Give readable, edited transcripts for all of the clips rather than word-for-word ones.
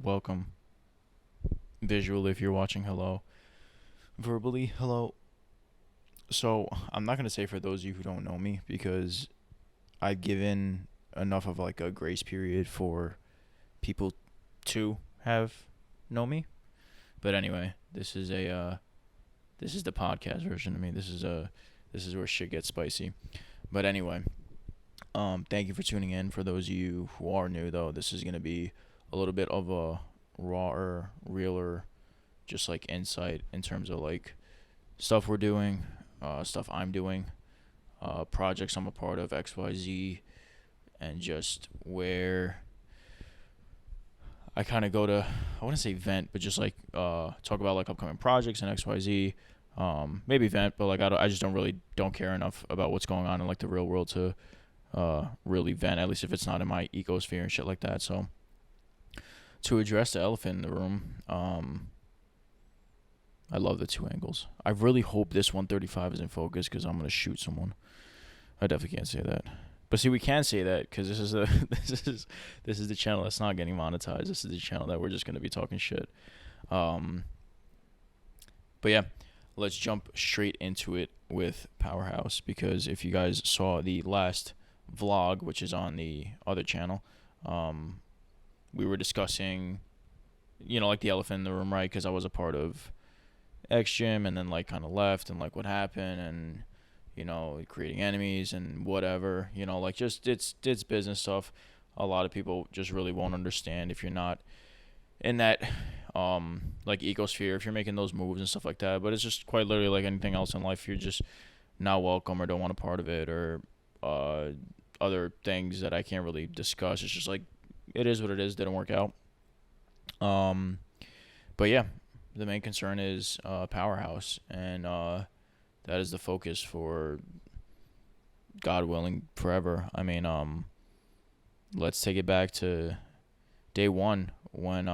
welcome. Visually, if you're watching, hello. Verbally, hello. So, I'm not going to say for those of you who don't know me because I've given enough of like a grace period for people to have know me. But anyway, this is the podcast version of me. This is where shit gets spicy. But anyway, thank you for tuning in. For those of you who are new though, this is going to be a little bit of a rawer, realer, just like insight in terms of like stuff we're doing, stuff I'm doing, projects I'm a part of, XYZ, and just where I kind of go to, I wouldn't say vent, but just like talk about like upcoming projects and XYZ. Maybe vent, but like I just don't care enough about what's going on in like the real world to really vent, at least if it's not in my ecosphere and shit like that. So to address the elephant in the room, I love the two angles. I really hope this 135 is in focus because I'm gonna shoot someone. I definitely can't say that, but see, we can say that because this is this is the channel that's not getting monetized. This is the channel that we're just gonna be talking shit. But yeah, let's jump straight into it with Powerhouse, because if you guys saw the last vlog, which is on the other channel, we were discussing, like the elephant in the room, right? Because I was a part of X Gym and then like kind of left, and like what happened, and creating enemies and whatever, like just it's business stuff. A lot of people just really won't understand if you're not in that like ecosphere, if you're making those moves and stuff like that. But it's just quite literally like anything else in life. You're just not welcome or don't want a part of it, or other things that I can't really discuss. It's just like it is what it is. Didn't work out. But yeah, the main concern is Powerhouse, and that is the focus for, God willing, forever. I mean, let's take it back to day one when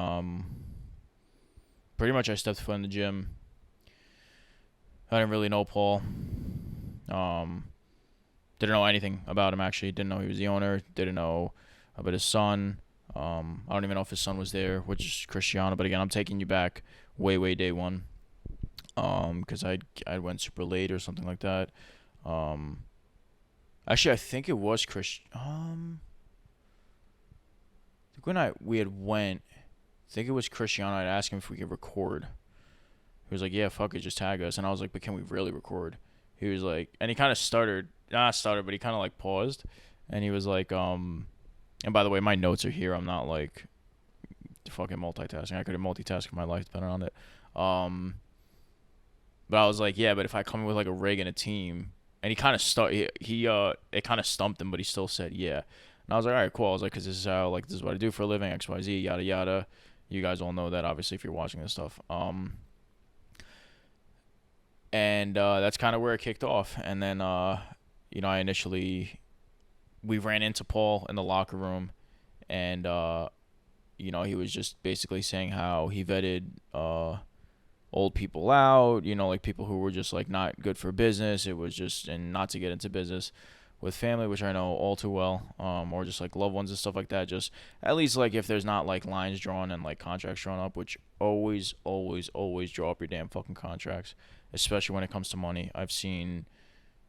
pretty much I stepped foot in the gym. I didn't really know Paul. Didn't know anything about him, actually. Didn't know he was the owner. Didn't know about his son. I don't even know if his son was there, which is Cristiano. But again, I'm taking you back way day one. Because I went super late or something like that. Actually, I think it was when we had went, I think it was Cristiano. I'd asked him if we could record. He was like, "Yeah, fuck it, just tag us." And I was like, "But can we really record?" He was like, and he kind of but he kind of like paused, and he was like, and by the way, my notes are here. I'm not like fucking multitasking. I could have multitasked my life depending on it. But I was like, yeah, but if I come in with like a rig and a team, and he kind of it kind of stumped him, but he still said yeah. And I was like, all right, cool. I was like, because this is what I do for a living, XYZ, yada yada. You guys all know that, obviously, if you're watching this stuff. And that's kind of where it kicked off. And then we ran into Paul in the locker room, and he was just basically saying how he vetted old people out, like people who were just like not good for business. It was just, and not to get into business with family, which I know all too well, or just like loved ones and stuff like that. Just at least like if there's not like lines drawn and like contracts drawn up, which always draw up your damn fucking contracts, especially when it comes to money. I've seen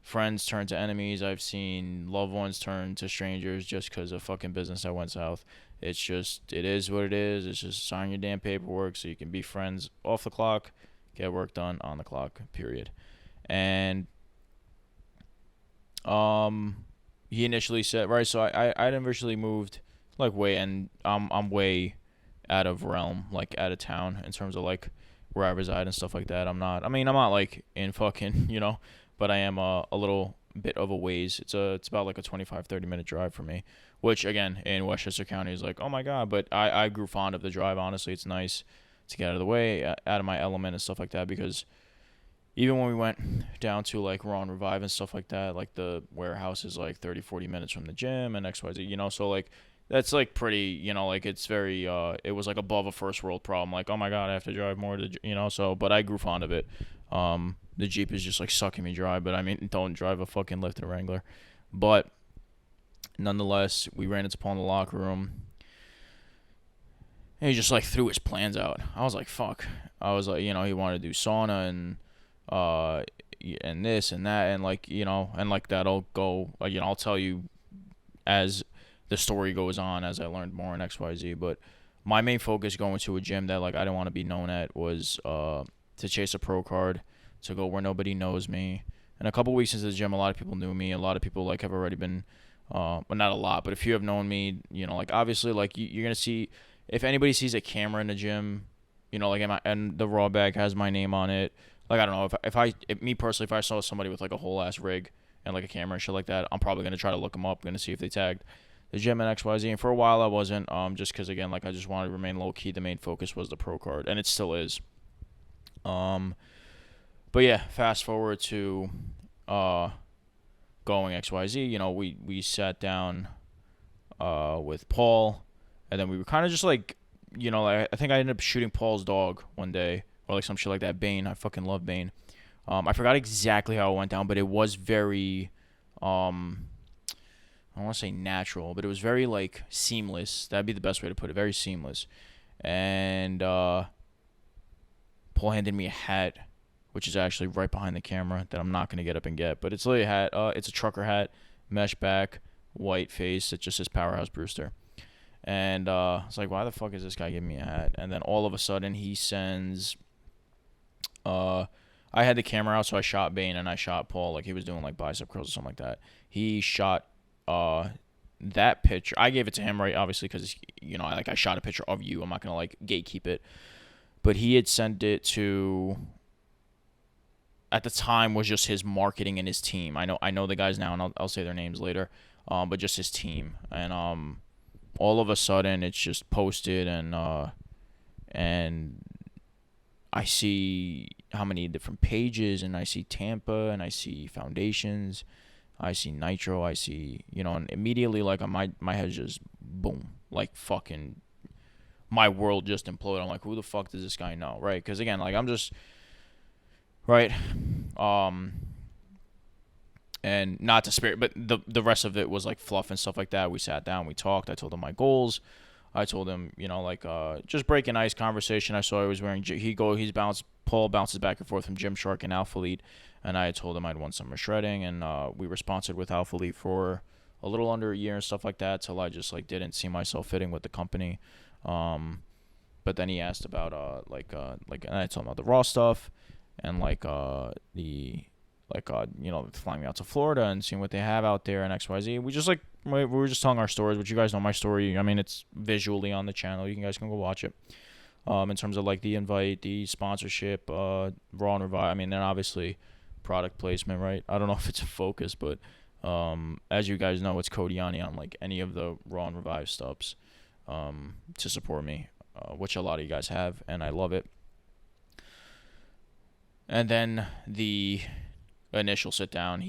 friends turn to enemies. I've seen loved ones turn to strangers just because of fucking business that went south. It's just, it is what it is. It's just sign your damn paperwork so you can be friends off the clock, get work done on the clock, period. And he initially said, right, so I initially moved like way, and I'm way out of realm, like out of town in terms of like where I reside and stuff like that. I'm not like in fucking, but I am a little bit of a ways. It's about like a 25-30 minute drive for me, which again in Westchester County is like, oh my god. But I grew fond of the drive. Honestly, it's nice to get out of the way, out of my element and stuff like that, because even when we went down to like Raw and Revive and stuff like that, like the warehouse is like 30-40 minutes from the gym and XYZ, so like that's like pretty, like it's very it was like above a first world problem, like, oh my god, I have to drive more to, so, but I grew fond of it. The Jeep is just like sucking me dry, but I mean, don't drive a fucking Lifted Wrangler. But nonetheless, we ran into Paul in the locker room, And he just like threw his plans out. I was like, fuck. I was like, he wanted to do sauna uh and this and that, and like, and like that'll go, I'll tell you as the story goes on, as I learned more in XYZ. But my main focus going to a gym that like I didn't want to be known at was to chase a pro card, to go where nobody knows me. And a couple weeks into the gym, a lot of people knew me. A lot of people like have already been, well, not a lot, but a few have known me. Like obviously, like you're gonna see, if anybody sees a camera in the gym, like and the raw bag has my name on it. Like I don't know, if me personally, if I saw somebody with like a whole ass rig and like a camera and shit like that, I'm probably gonna try to look them up, gonna see if they tagged the gym and XYZ. And for a while I wasn't, just because again, like I just wanted to remain low key. The main focus was the pro card, and it still is. But yeah, fast forward to going XYZ. We sat down with Paul, and then we were kind of just like, I think I ended up shooting Paul's dog one day, or like some shit like that. Bane, I fucking love Bane. I forgot exactly how it went down, but it was very, I don't want to say natural, but it was very like seamless. That'd be the best way to put it. Very seamless. And Paul handed me a hat, which is actually right behind the camera, that I'm not gonna get up and get. But it's literally a hat. It's a trucker hat, mesh back, white face. It just says Powerhouse Brewster. And it's like, why the fuck is this guy giving me a hat? And then all of a sudden he sends. I had the camera out, so I shot Bane and I shot Paul. Like he was doing like bicep curls or something like that. He shot that picture. I gave it to him, right? Obviously, because I shot a picture of you. I'm not gonna like gatekeep it. But he had sent it to, at the time, was just his marketing and his team. I know the guys now, and I'll say their names later. But just his team. And all of a sudden it's just posted, and I see how many different pages, and I see Tampa, and I see Foundations, I see Nitro, I see, and immediately like my head just boom, like fucking my world just imploded. I'm like, who the fuck does this guy know, right? Because again, like I'm just right, and not to spare, but the rest of it was like fluff and stuff like that. We sat down, we talked. I told him my goals. I told him, just breaking ice conversation. I saw he was wearing. Paul bounces back and forth from Gymshark and Alpha Elite, and I told him I'd won summer shredding, and we were sponsored with Alpha Elite for a little under a year and stuff like that, till I just like didn't see myself fitting with the company. But then he asked about and I told him about the raw stuff, and flying me out to Florida and seeing what they have out there and XYZ. We were just telling our stories, which you guys know my story. I mean, it's visually on the channel. You guys can go watch it. In terms of like the invite, the sponsorship, Raw and Revive. I mean, then obviously product placement, right? I don't know if it's a focus, but as you guys know, it's Code Yanni on like any of the Raw and Revive stuffs to support me, which a lot of you guys have, and I love it. And then the initial sit down,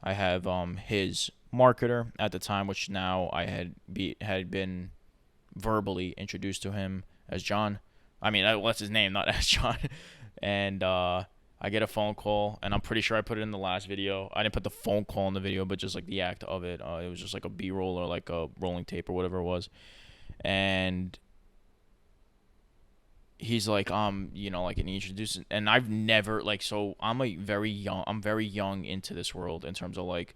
I have his marketer at the time, which now I had been verbally introduced to him as John. I mean, what's his name, not as John. And I get a phone call, and I'm pretty sure I put it in the last video. I didn't put the phone call in the video, but just like the act of it. It was just like a B-roll or like a rolling tape or whatever it was. And he's like, and he introduces, and I've never, like, so I'm very young into this world in terms of like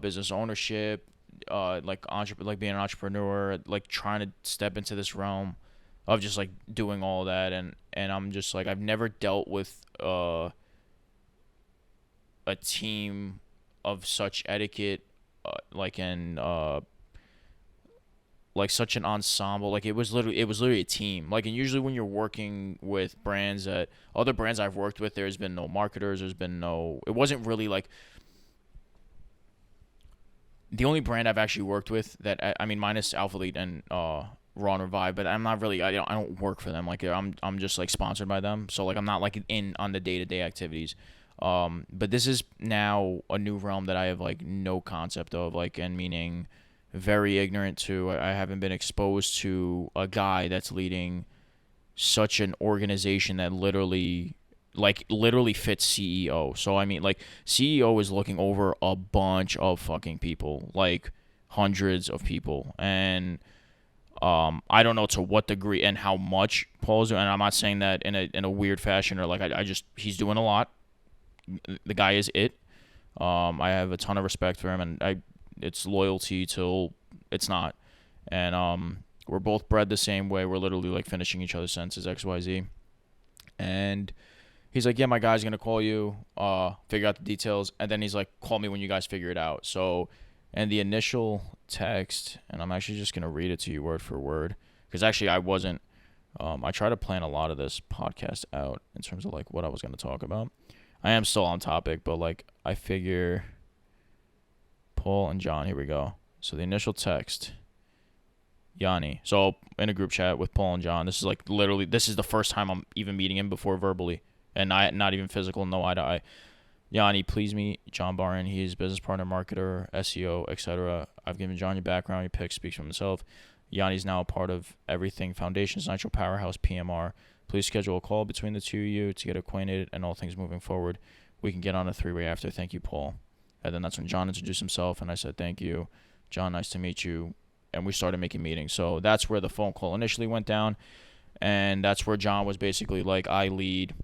business ownership, like being an entrepreneur, like trying to step into this realm of just like doing all that, and I'm just like, I've never dealt with a team of such etiquette, like such an ensemble. Like it was literally a team. Like, and usually when you're working with brands, that other brands I've worked with, there's been no marketers, it wasn't really like, the only brand I've actually worked with that, I mean, minus Alpha Elite and Raw and Revive, but I'm not really, I don't work for them. Like I'm just like sponsored by them, so like I'm not like in on the day-to-day activities. But this is now a new realm that I have like no concept of, like, and meaning very ignorant to. I haven't been exposed to a guy that's leading such an organization that literally fits CEO. So I mean, like, CEO is looking over a bunch of fucking people, like hundreds of people, and I don't know to what degree and how much Paul's doing, and I'm not saying that in a weird fashion or like I just he's doing a lot. The guy is it. I have a ton of respect for him, and it's loyalty till it's not. And we're both bred the same way. We're literally like finishing each other's sentences, XYZ. And he's like, yeah, my guy's gonna call you, figure out the details, and then he's like, call me when you guys figure it out. So, and the initial text, and I'm actually just gonna read it to you word for word, because actually I wasn't. I try to plan a lot of this podcast out in terms of like what I was gonna talk about. I am still on topic, but like I figure Paul and John, here we go. So the initial text, Yanni. So in a group chat with Paul and John, this is like literally, this is the first time I'm even meeting him before verbally, and not even physical, no eye to eye. Yanni, please meet John Barron. He's business partner, marketer, SEO, etc. I've given John your background, your pick speaks for himself. Yanni's now a part of Everything Foundation's Nitro Powerhouse PMR. Please schedule a call between the two of you to get acquainted and all things moving forward. We can get on a three-way after. Thank you, Paul. And then that's when John introduced himself, and I said, thank you. John, nice to meet you. And we started making meetings. So that's where the phone call initially went down, and that's where John was basically like, I lead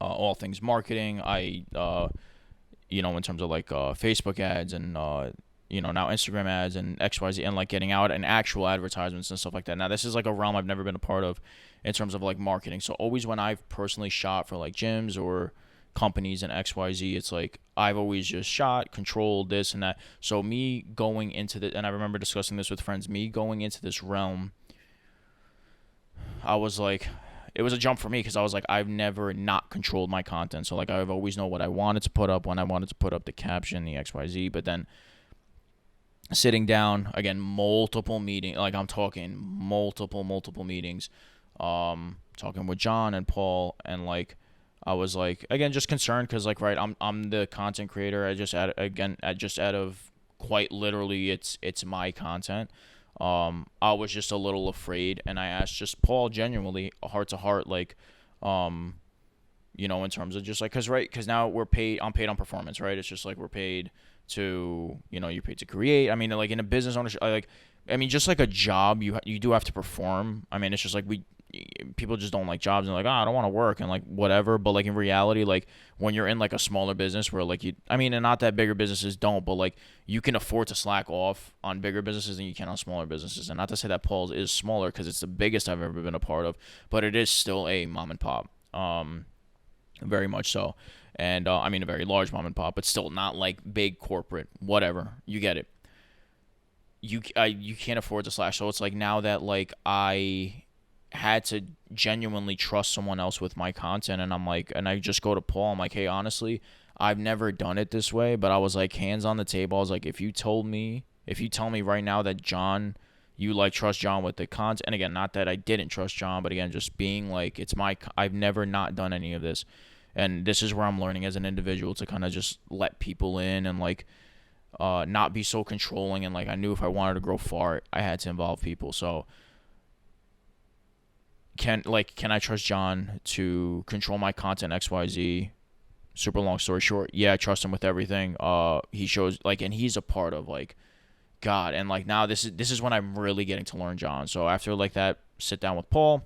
all things marketing. In terms of like Facebook ads and now Instagram ads and XYZ, and like getting out and actual advertisements and stuff like that. Now this is like a realm I've never been a part of in terms of like marketing. So always when I've personally shot for like gyms or companies and XYZ, it's like I've always just shot, controlled this and that. So me going into the, and I remember discussing this with friends, me going into this realm, I was like, it was a jump for me because I was like, I've never not controlled my content. So like I've always know what I wanted to put up, when I wanted to put up the caption, the XYZ, but then sitting down again, multiple meetings, like I'm talking multiple meetings, talking with John and Paul, and like I was like, again, just concerned because like, right, I'm the content creator. I just out of quite literally it's my content. I was just a little afraid, and I asked just Paul genuinely, heart to heart, like, in terms of just like, because now I'm paid on performance, right? It's just like we're paid to, you're paid to create. I mean, like in a business ownership, just like a job, you do have to perform. I mean, it's just like people just don't like jobs and like, I don't want to work and like whatever. But like in reality, like when you're in like a smaller business where like and not that bigger businesses don't, but like you can afford to slack off on bigger businesses than you can on smaller businesses. And not to say that Paul's is smaller because it's the biggest I've ever been a part of, but it is still a mom and pop, very much so. And a very large mom and pop, but still not like big corporate, whatever. You get it. You can't afford to slash. So it's like now that like I had to genuinely trust someone else with my content, and I'm like, and I just go to Paul, I'm like, hey, honestly, I've never done it this way, but I was like, hands on the table, I was like, if you tell me right now that John, you like trust John with the content, and again, not that I didn't trust John, but again, just being like, I've never not done any of this, and this is where I'm learning as an individual to kind of just let people in and like not be so controlling, and like I knew if I wanted to grow far, I had to involve people. So can I trust John to control my content, XYZ? Super long story short, yeah, I trust him with everything. He shows like, and he's a part of like God, and like now this is when I'm really getting to learn John. So after like that sit down with Paul,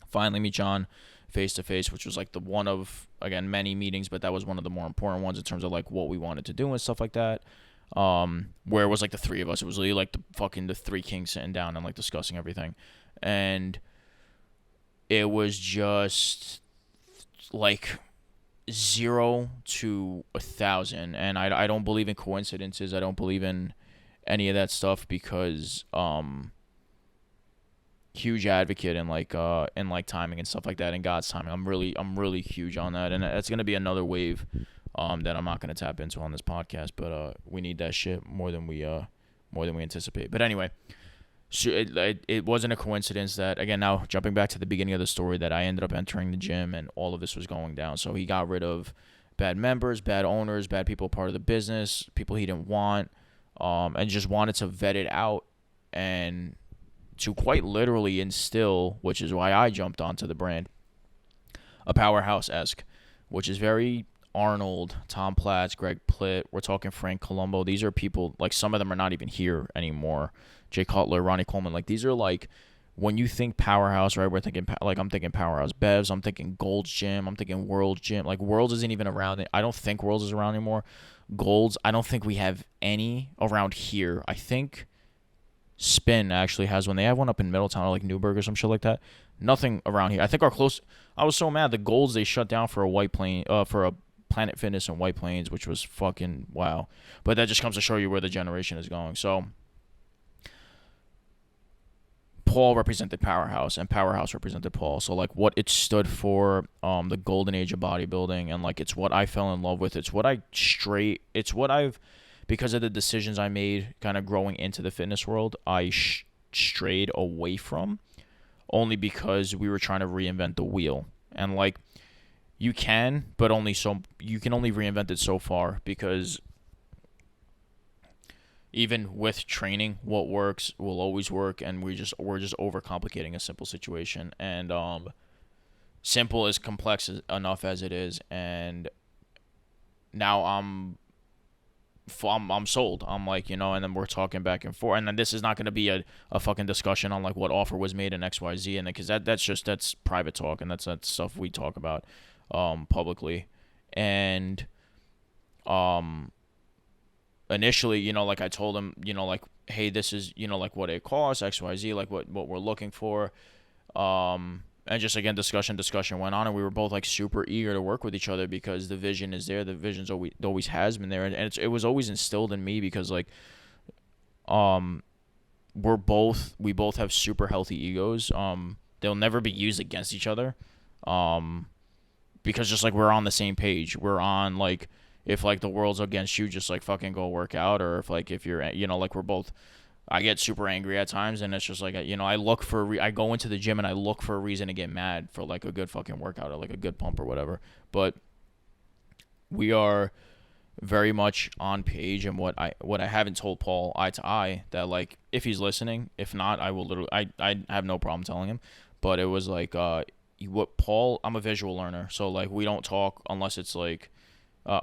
finally meet John face to face, which was like the one of, again, many meetings, but that was one of the more important ones in terms of like what we wanted to do and stuff like that. Where it was like the three of us, it was really like the three kings sitting down and like discussing everything, and it was just like 0 to 1,000. And I don't believe in coincidences. I don't believe in any of that stuff because huge advocate in like timing and stuff like that, and God's timing. I'm really huge on that, and that's gonna be another wave that I'm not gonna tap into on this podcast. But we need that shit more than we anticipate. But anyway. So it wasn't a coincidence that, again, now jumping back to the beginning of the story, that I ended up entering the gym and all of this was going down. So he got rid of bad members, bad owners, bad people part of the business, people he didn't want, and just wanted to vet it out and to quite literally instill, which is why I jumped onto the brand, a powerhouse-esque, which is very Arnold, Tom Platz, Greg Plitt. We're talking Frank Colombo. These are people, like some of them are not even here anymore. Jay Cutler, Ronnie Coleman. Like, these are like, when you think powerhouse, right? We're thinking like, I'm thinking Powerhouse Bevs. I'm thinking Gold's Gym. I'm thinking World's Gym. Like, Worlds isn't even around. I don't think Worlds is around anymore. Gold's, I don't think we have any around here. I think Spin actually has one. They have one up in Middletown or like Newburgh or some shit like that. Nothing around here. I think our close. I was so mad. The Golds they shut down for a Planet Fitness in White Plains, which was fucking wow. But that just comes to show you where the generation is going. So Paul represented Powerhouse, and Powerhouse represented Paul. So like what it stood for, the golden age of bodybuilding, and like it's what I fell in love with. It's what I've, because of the decisions I made kind of growing into the fitness world, I strayed away from, only because we were trying to reinvent the wheel. And like, you can, but you can only reinvent it so far, because even with training, what works will always work, and we're just overcomplicating a simple situation. And simple is complex enough as it is. And now I'm sold. I'm like, and then we're talking back and forth. And then this is not going to be a fucking discussion on like what offer was made in XYZ, and because that's private talk, and that's stuff we talk about publicly. And initially, like I told him, like, hey, this is, like what it costs, XYZ, like what we're looking for. And just again, discussion went on, and we were both like super eager to work with each other, because the vision is there. The vision's always has been there, and it was always instilled in me, because like, we both have super healthy egos. They'll never be used against each other, because just like we're on the same page. We're on like, if like the world's against you, just like fucking go work out, or if you're, like we're both. I get super angry at times, and it's just like, I go into the gym and I look for a reason to get mad for like a good fucking workout or like a good pump or whatever. But we are very much on page, and what I haven't told Paul eye to eye, that like, if he's listening, if not, I will literally, I have no problem telling him. But it was like, what Paul, I'm a visual learner, so like we don't talk unless it's like,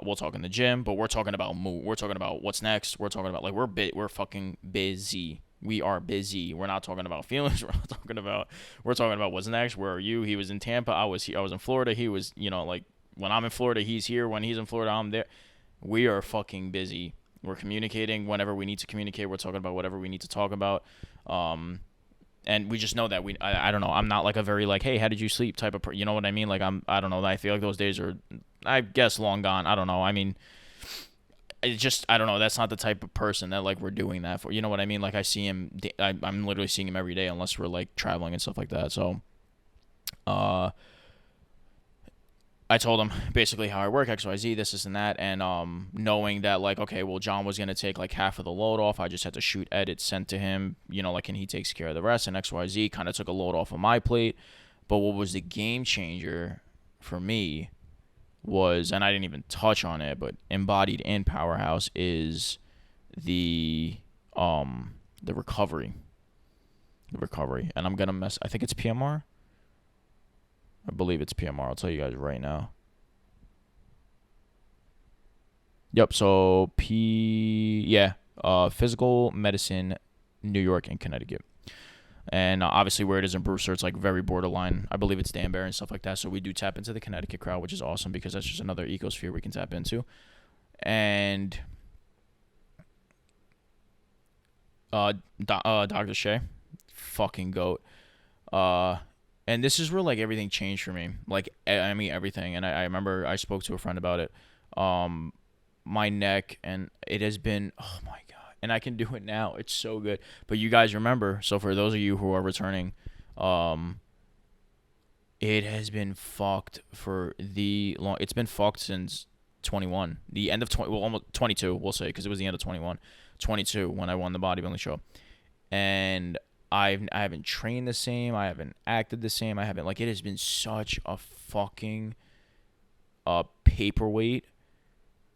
we'll talk in the gym, but we're talking about we're talking about what's next. We're talking about like we're fucking busy. We are busy. We're not talking about feelings. We're talking about what's next. Where are you? He was in Tampa. I was in Florida. He was, like when I'm in Florida, he's here. When he's in Florida, I'm there. We are fucking busy. We're communicating whenever we need to communicate. We're talking about whatever we need to talk about. And we just know that I don't know. I'm not like a very like, hey, how did you sleep type of you know what I mean? Like I don't know. I feel like those days are, I guess, long gone. I don't know. I mean, it just, I don't know. That's not the type of person that like we're doing that for. You know what I mean? Like I see him, I'm literally seeing him every day, unless we're like traveling and stuff like that. So, I told him basically how I work, XYZ, this and that, and knowing that like, okay, well, John was gonna take like half of the load off. I just had to shoot edits sent to him, like, and he takes care of the rest. And XYZ kind of took a load off of my plate. But what was the game changer for me was, and I didn't even touch on it, but embodied in Powerhouse is the recovery. The recovery, and I'm gonna I think it's PMR. I believe it's PMR. I'll tell you guys right now. Yep. So Physical Medicine, New York and Connecticut. And obviously where it is in Brewster, it's like very borderline. I believe it's Danbury and stuff like that. So we do tap into the Connecticut crowd, which is awesome, because that's just another ecosphere we can tap into. And Dr. Shea, fucking goat. And this is where like everything changed for me. Like, I mean, everything. And I remember I spoke to a friend about it. My neck, and it has been, oh my God. And I can do it now. It's so good. But you guys remember, so for those of you who are returning, it has been fucked it's been fucked since 21. The end of almost 22, we'll say, because it was the end of 21. 22 when I won the bodybuilding show. And I haven't trained the same. I haven't acted the same. I haven't, like, it has been such a fucking paperweight.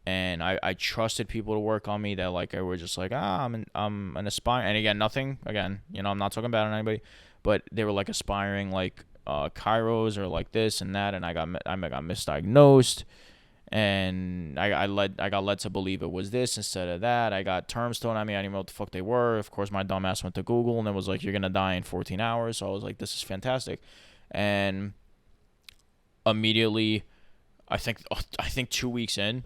And I trusted people to work on me that, like, I were just like, I'm an aspiring. And again, nothing, again, I'm not talking bad on anybody, but they were like aspiring, like, chiros or like this and that. And I got misdiagnosed. and I got led to believe it was this instead of that. I got terms thrown at me. I didn't know what the fuck they were. Of course, my dumb ass went to Google and it was like, you're gonna die in 14 hours. So I was like, this is fantastic, and immediately, I think 2 weeks in,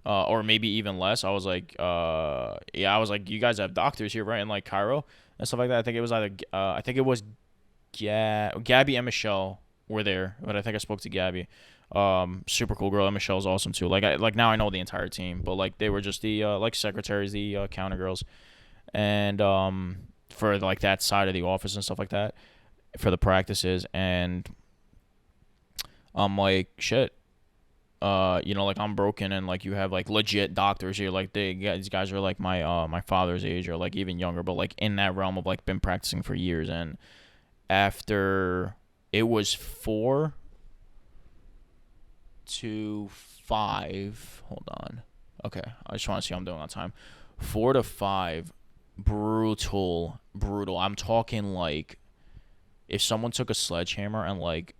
or maybe even less, I was like, yeah, I was like, you guys have doctors here, right? In like Cairo and stuff like that. I think it was I think it was Gabby and Michelle were there, but I think I spoke to Gabby. Super cool girl. And Michelle's awesome too. Like now I know the entire team, but like they were just the like secretaries, the counter girls, and for like that side of the office and stuff like that for the practices. And I'm like, shit. Like I'm broken, and like you have like legit doctors here. Like these guys are like my father's age or like even younger, but like in that realm of like been practicing for years. And after it was 4 to 5. Hold on. Okay, I just want to see how I'm doing on time. 4 to 5. Brutal. I'm talking like if someone took a sledgehammer and like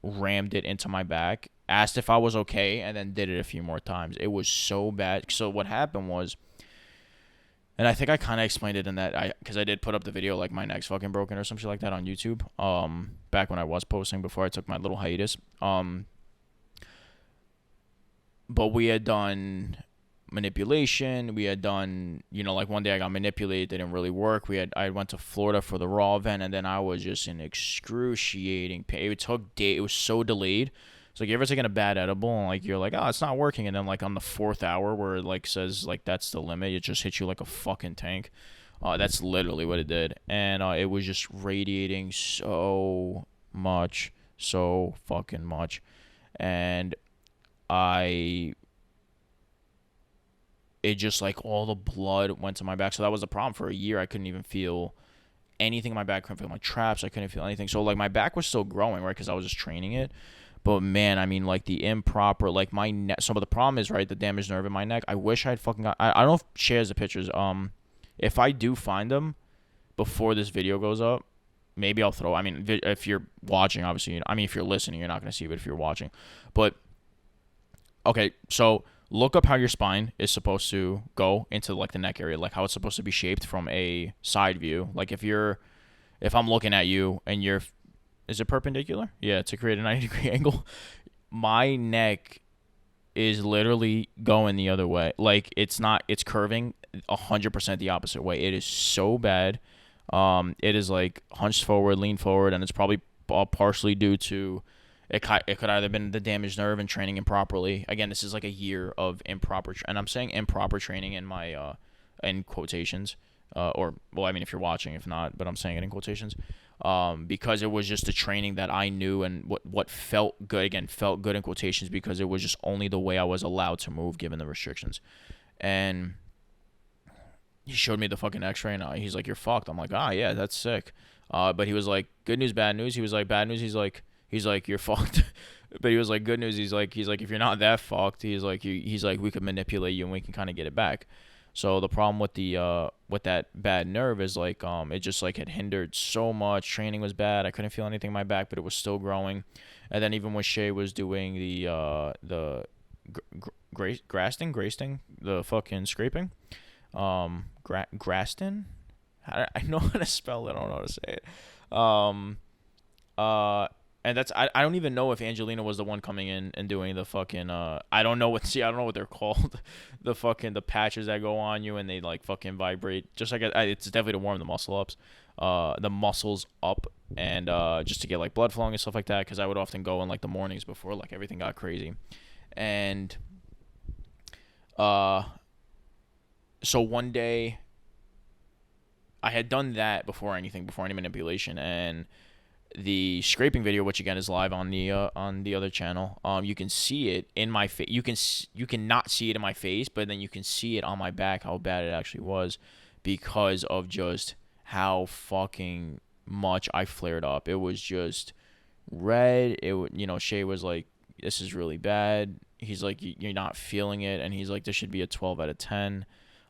rammed it into my back, asked if I was okay, and then did it a few more times. It was so bad. So what happened was, and I think I kind of explained it in that, because I did put up the video like my neck's fucking broken or some shit like that on YouTube. Back when I was posting before I took my little hiatus. But we had done manipulation. We had done, like one day I got manipulated, didn't really work. I went to Florida for the Raw event, and then I was just in excruciating pain. It took days. It was so delayed. It's like you ever taking a bad edible and like you're like, oh, it's not working, and then like on the 4th hour where it like says like that's the limit, it just hits you like a fucking tank. That's literally what it did, and it was just radiating so much, so fucking much, and it just like all the blood went to my back. So that was the problem. For a year, I couldn't even feel anything in my back. I couldn't feel my traps. I couldn't feel anything. So like my back was still growing, right? Because I was just training it. But man, I mean, like the improper, like my neck. Some of the problem is, right, the damaged nerve in my neck. I wish I had fucking got. I don't know if she has the pictures. If I do find them before this video goes up, maybe I'll throw. I mean, if you're watching, obviously, I mean, if you're listening, you're not gonna see it. But if you're watching, but okay, so look up how your spine is supposed to go into like the neck area, like how it's supposed to be shaped from a side view. Like if I'm looking at you and is it perpendicular? Yeah, to create a 90-degree angle. My neck is literally going the other way. Like it's curving 100% the opposite way. It is so bad. It is like hunched forward, lean forward, and it's probably partially due to it could either been the damaged nerve and training improperly. Again, this is like a year of improper, and I'm saying improper training in my in quotations, or well, I mean if you're watching, if not, but I'm saying it in quotations, because it was just the training that I knew and what felt good. Again, felt good in quotations because it was just only the way I was allowed to move given the restrictions. And he showed me the fucking X-ray, and he's like, "You're fucked." I'm like, yeah, that's sick. But he was like, "Good news, bad news." He was like, "Bad news." He's like, "You're fucked." But he was like, "Good news." He's like, "If you're not that fucked," he's like, "We could manipulate you and we can kind of get it back." So the problem with with that bad nerve is like it just like had hindered so much. Training was bad. I couldn't feel anything in my back, but it was still growing. And then even when Shay was doing the grasting, the fucking scraping, Graston. I know how to spell it. I don't know how to say it. And that's I don't even know if Angelina was the one coming in and doing the fucking I don't know what they're called. The patches that go on you and they like fucking vibrate. Just like it's definitely to warm the muscles up and just to get like blood flowing and stuff like that. Because I would often go in like the mornings before like everything got crazy, and so one day I had done that before any manipulation, and the scraping video, which again is live on the other channel, you can see it in my face. You can not see it in my face, but then you can see it on my back how bad it actually was because of just how fucking much I flared up. It was just red. Shay was like, "This is really bad." He's like, "You're not feeling it," and he's like, "This should be a 12 out of 10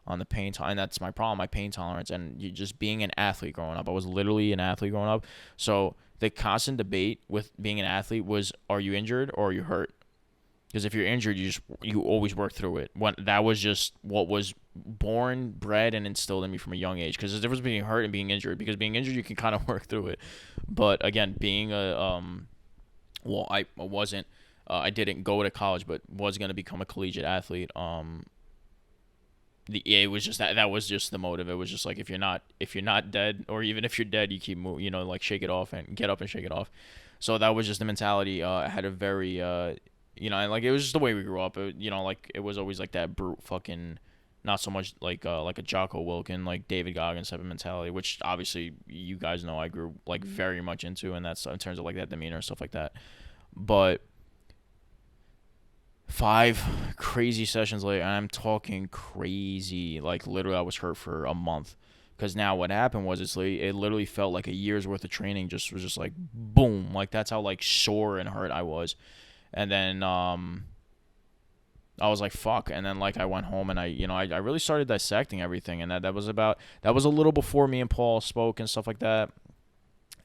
on the pain tolerance." And that's my problem, my pain tolerance. And you just being an athlete growing up, I was literally an athlete growing up. So the constant debate with being an athlete was, are you injured or are you hurt? Because if you're injured, you always work through it. That was just what was born, bred, and instilled in me from a young age. Because there's a difference between being hurt and being injured. Because being injured, you can kind of work through it. But again, being I wasn't. I didn't go to college, but was gonna become a collegiate athlete. It was just that was just the motive. It was just like if you're not dead, or even if you're dead, you keep moving. Like shake it off and get up and shake it off. So that was just the mentality. I had a very and like it was just the way we grew up. Like it was always like that brute fucking, not so much like a Jocko Wilkin, like David Goggins type of mentality, which obviously you guys know I grew like very much into, and that's in terms of like that demeanor and stuff like that. But 5 crazy sessions later, and I'm talking crazy, like literally I was hurt for a month. Because now what happened was it literally felt like a year's worth of training was just like boom, like that's how like sore and hurt I was. And then I was like fuck, and then like I went home and I really started dissecting everything, and that was a little before me and Paul spoke and stuff like that.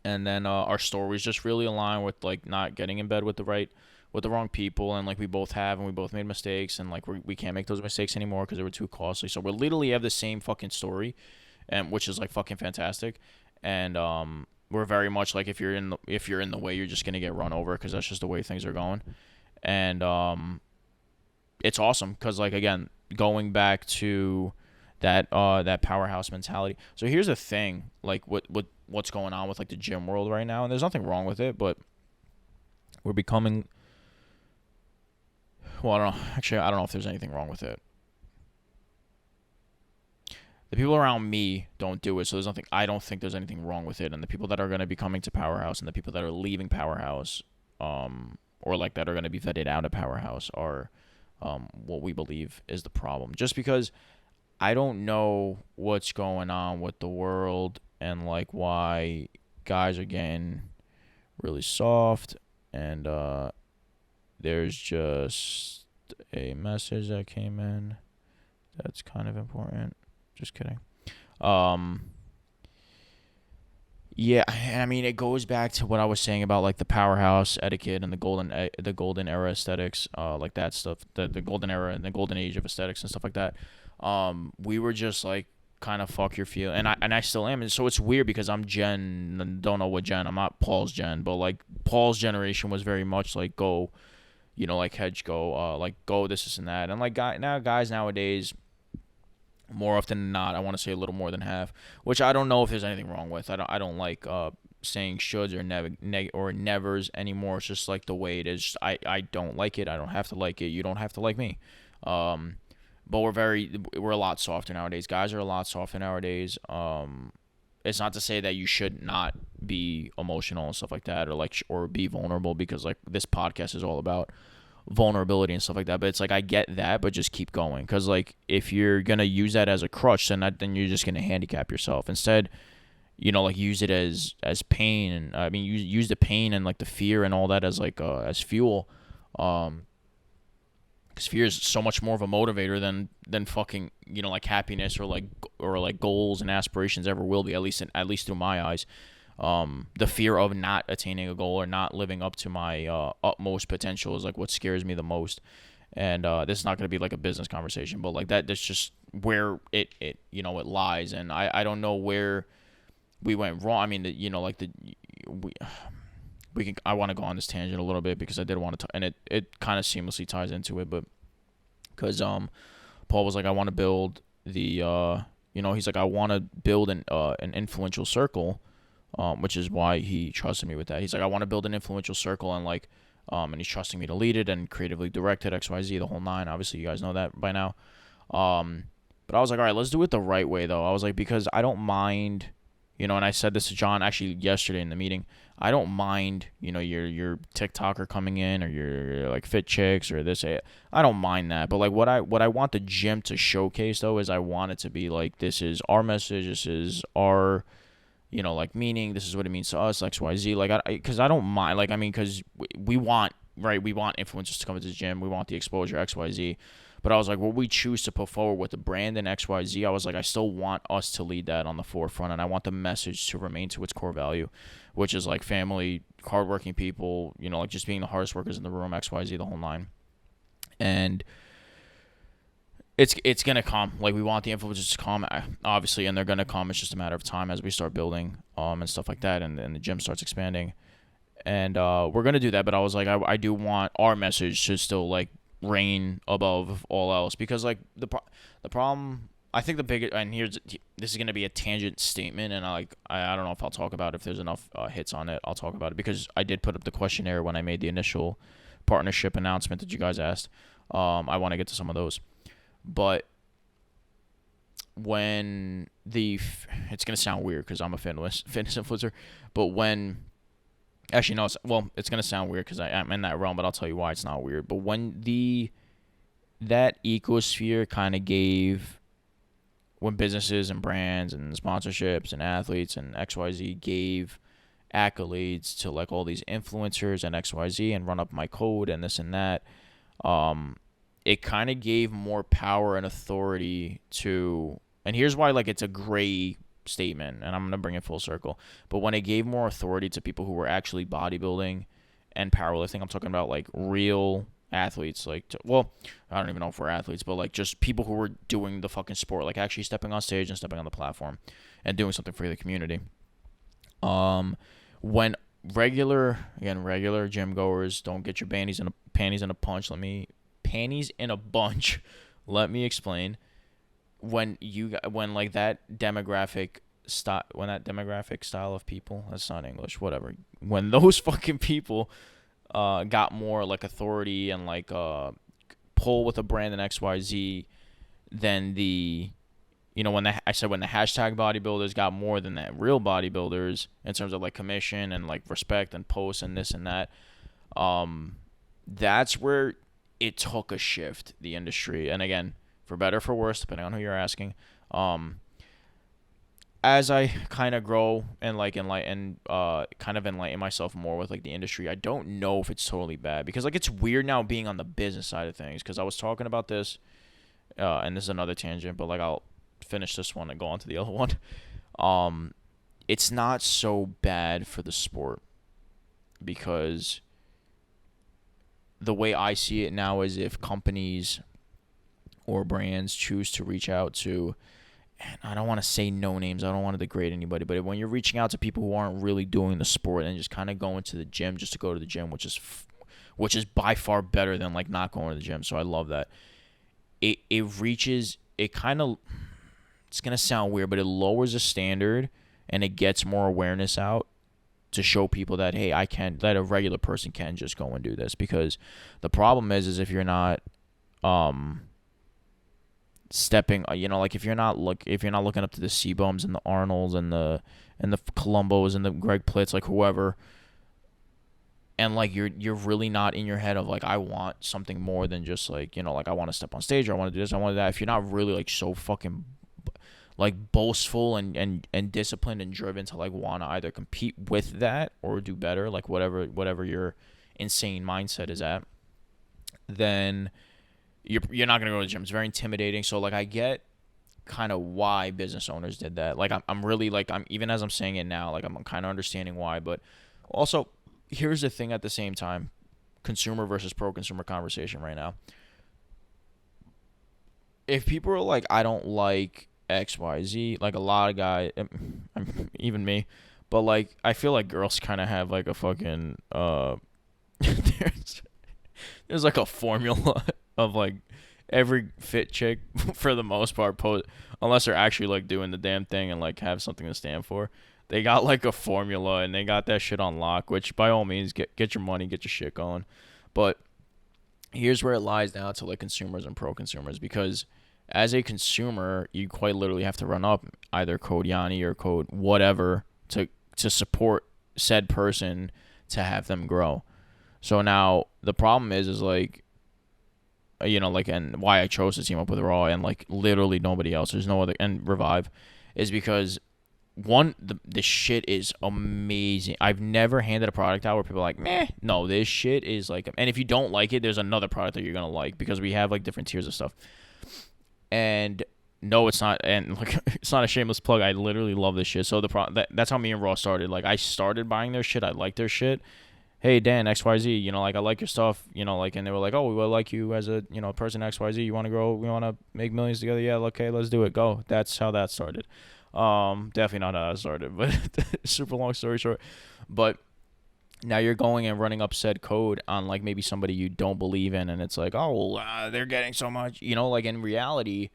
And then our stories just really aligned with like not getting in bed with the wrong people, and like we both made mistakes, and like we can't make those mistakes anymore because they were too costly. So we literally have the same fucking story, and which is like fucking fantastic. And we're very much like if you're in the way, you're just gonna get run over because that's just the way things are going. And it's awesome because like again, going back to that powerhouse mentality. So here's the thing, like what's going on with like the gym world right now, and there's nothing wrong with it, but we're becoming. Well, I don't know. Actually, I don't know if there's anything wrong with it. The people around me don't do it, so I don't think there's anything wrong with it. And the people that are going to be coming to Powerhouse and the people that are leaving Powerhouse, or like that are going to be vetted out of Powerhouse are what we believe is the problem. Just because I don't know what's going on with the world and like why guys are getting really soft, and there's just a message that came in that's kind of important. Just kidding. Yeah, I mean, it goes back to what I was saying about like the powerhouse etiquette and the golden era aesthetics, like that stuff, the golden era and the golden age of aesthetics and stuff like that. We were just like kind of fuck your feel, and I still am. And so it's weird because I'm Gen, don't know what Gen. I'm not Paul's Gen, but like Paul's generation was very much like go, like hedge go, like go this and that, and like guys nowadays, more often than not, I want to say a little more than half, which I don't know if there's anything wrong with. I don't like saying shoulds or nevers anymore. It's just like the way it is. I don't like it. I don't have to like it. You don't have to like me. But we're a lot softer nowadays. Guys are a lot softer nowadays. It's not to say that you should not be emotional and stuff like that, or be vulnerable, because like this podcast is all about vulnerability and stuff like that. But it's like I get that, but just keep going, because like if you're gonna use that as a crutch, then you're just gonna handicap yourself. Instead, like use it as pain, and I mean use the pain and like the fear and all that as like as fuel. Because fear is so much more of a motivator than fucking like happiness or like goals and aspirations ever will be, at least through my eyes. The fear of not attaining a goal or not living up to my utmost potential is like what scares me the most. And this is not going to be like a business conversation, but like that's just where it lies. And I don't know where we went wrong. I mean, I want to go on this tangent a little bit because I did want to, and it kind of seamlessly ties into it, but because Paul was like, I want to build the he's like, I want to build an influential circle, which is why he trusted me with that. He's like, I want to build an influential circle, and like and he's trusting me to lead it and creatively direct it, XYZ, the whole nine. Obviously, you guys know that by now. But I was like, all right, let's do it the right way though. I was like, because I don't mind. And I said this to John actually yesterday in the meeting. I don't mind, your TikToker coming in, or your like fit chicks or this. I don't mind that. But like what I want the gym to showcase though is I want it to be like, this is our message. This is our, like meaning. This is what it means to us, XYZ. Like because I don't mind. Like I mean, because we want influencers to come into the gym. We want the exposure, XYZ. But I was like, what we choose to put forward with the brand and XYZ, I was like, I still want us to lead that on the forefront, and I want the message to remain to its core value, which is like family, hardworking people, like just being the hardest workers in the room, XYZ, the whole nine. And it's gonna come. Like, we want the influencers to come, obviously, and they're gonna come. It's just a matter of time as we start building, and stuff like that, and the gym starts expanding. And we're gonna do that. But I was like, I do want our message to still like reign above all else, because like the problem. I think the biggest, and this is gonna be a tangent statement, and I don't know if I'll talk about it. If there's enough hits on it, I'll talk about it, because I did put up the questionnaire when I made the initial partnership announcement that you guys asked. I want to get to some of those. But when it's going to sound weird because I'm a fitness influencer, but when, actually, no, it's going to sound weird because I'm in that realm, but I'll tell you why it's not weird. But when that ecosphere kind of when businesses and brands and sponsorships and athletes and XYZ gave accolades to like all these influencers and XYZ and run up my code and this and that, it kind of gave more power and authority to, and here's why like it's a gray statement, and I'm going to bring it full circle, but when it gave more authority to people who were actually bodybuilding and powerlifting, I'm talking about like real athletes, like, well, I don't even know if we're athletes, but like just people who were doing the fucking sport, like actually stepping on stage and stepping on the platform and doing something for the community. When regular gym goers don't get your panties in a bunch, let me explain. When that demographic style of people, that's not English, whatever, when those fucking people got more like authority and like pull with a brand and XYZ than when the hashtag bodybuilders got more than that real bodybuilders in terms of like commission and like respect and posts and this and that, that's where it took a shift, the industry. And again, for better or for worse, depending on who you're asking, as I kind of grow and like enlighten myself more with like the industry, I don't know if it's totally bad, because like it's weird now being on the business side of things, because I was talking about this, and this is another tangent, but like I'll finish this one and go on to the other one. It's not so bad for the sport, because the way I see it now is if companies or brands choose to reach out to, and I don't want to say no names, I don't want to degrade anybody, but when you're reaching out to people who aren't really doing the sport and just kind of going to the gym just to go to the gym, which is by far better than like not going to the gym, so I love that. It's going to sound weird, but it lowers the standard and it gets more awareness out to show people that, hey, that a regular person can just go and do this. Because the problem is if you're not stepping, like if you're not looking up to the C-Bums and the Arnolds and the Columbos and the Greg Plitz, like whoever, and like you're really not in your head of like, I want something more than just like, like I want to step on stage, or I want to do this, I want to do that. If you're not really like so fucking like boastful and disciplined and driven to like want to either compete with that or do better, like whatever your insane mindset is at, then you're not gonna go to the gym. It's very intimidating. So like I get kind of why business owners did that. Like I'm really like, I'm even as I'm saying it now, like I'm kind of understanding why. But also, here's the thing at the same time, consumer versus pro consumer conversation right now. If people are like, I don't like XYZ, like a lot of guys, even me, but like I feel like girls kind of have like a fucking there's like a formula of like every fit chick for the most part, unless they're actually like doing the damn thing and like have something to stand for, they got like a formula and they got that shit on lock, which by all means get your money, get your shit going. But here's where it lies down to like consumers and pro consumers, because as a consumer, you quite literally have to run up either code Yanni or code whatever to support said person to have them grow. So now the problem is like, like, and why I chose to team up with Raw and like literally nobody else, there's no other, and Revive, is because one, the shit is amazing. I've never handed a product out where people are like, meh. No, this shit is like, and if you don't like it, there's another product that you're gonna like, because we have like different tiers of stuff. And no, it's not, and like it's not a shameless plug. I literally love this shit. So that's how me and Raw started. Like I started buying their shit. I like their shit, hey Dan XYZ, like I like your stuff, like, and they were like, oh, we like you as a person XYZ. You want to grow? We want to make millions together. Yeah, okay, let's do it. Go. That's how that started. Definitely not how that started, but super long story short. But now you're going and running up said code on like maybe somebody you don't believe in, and it's like, oh, they're getting so much, like in reality.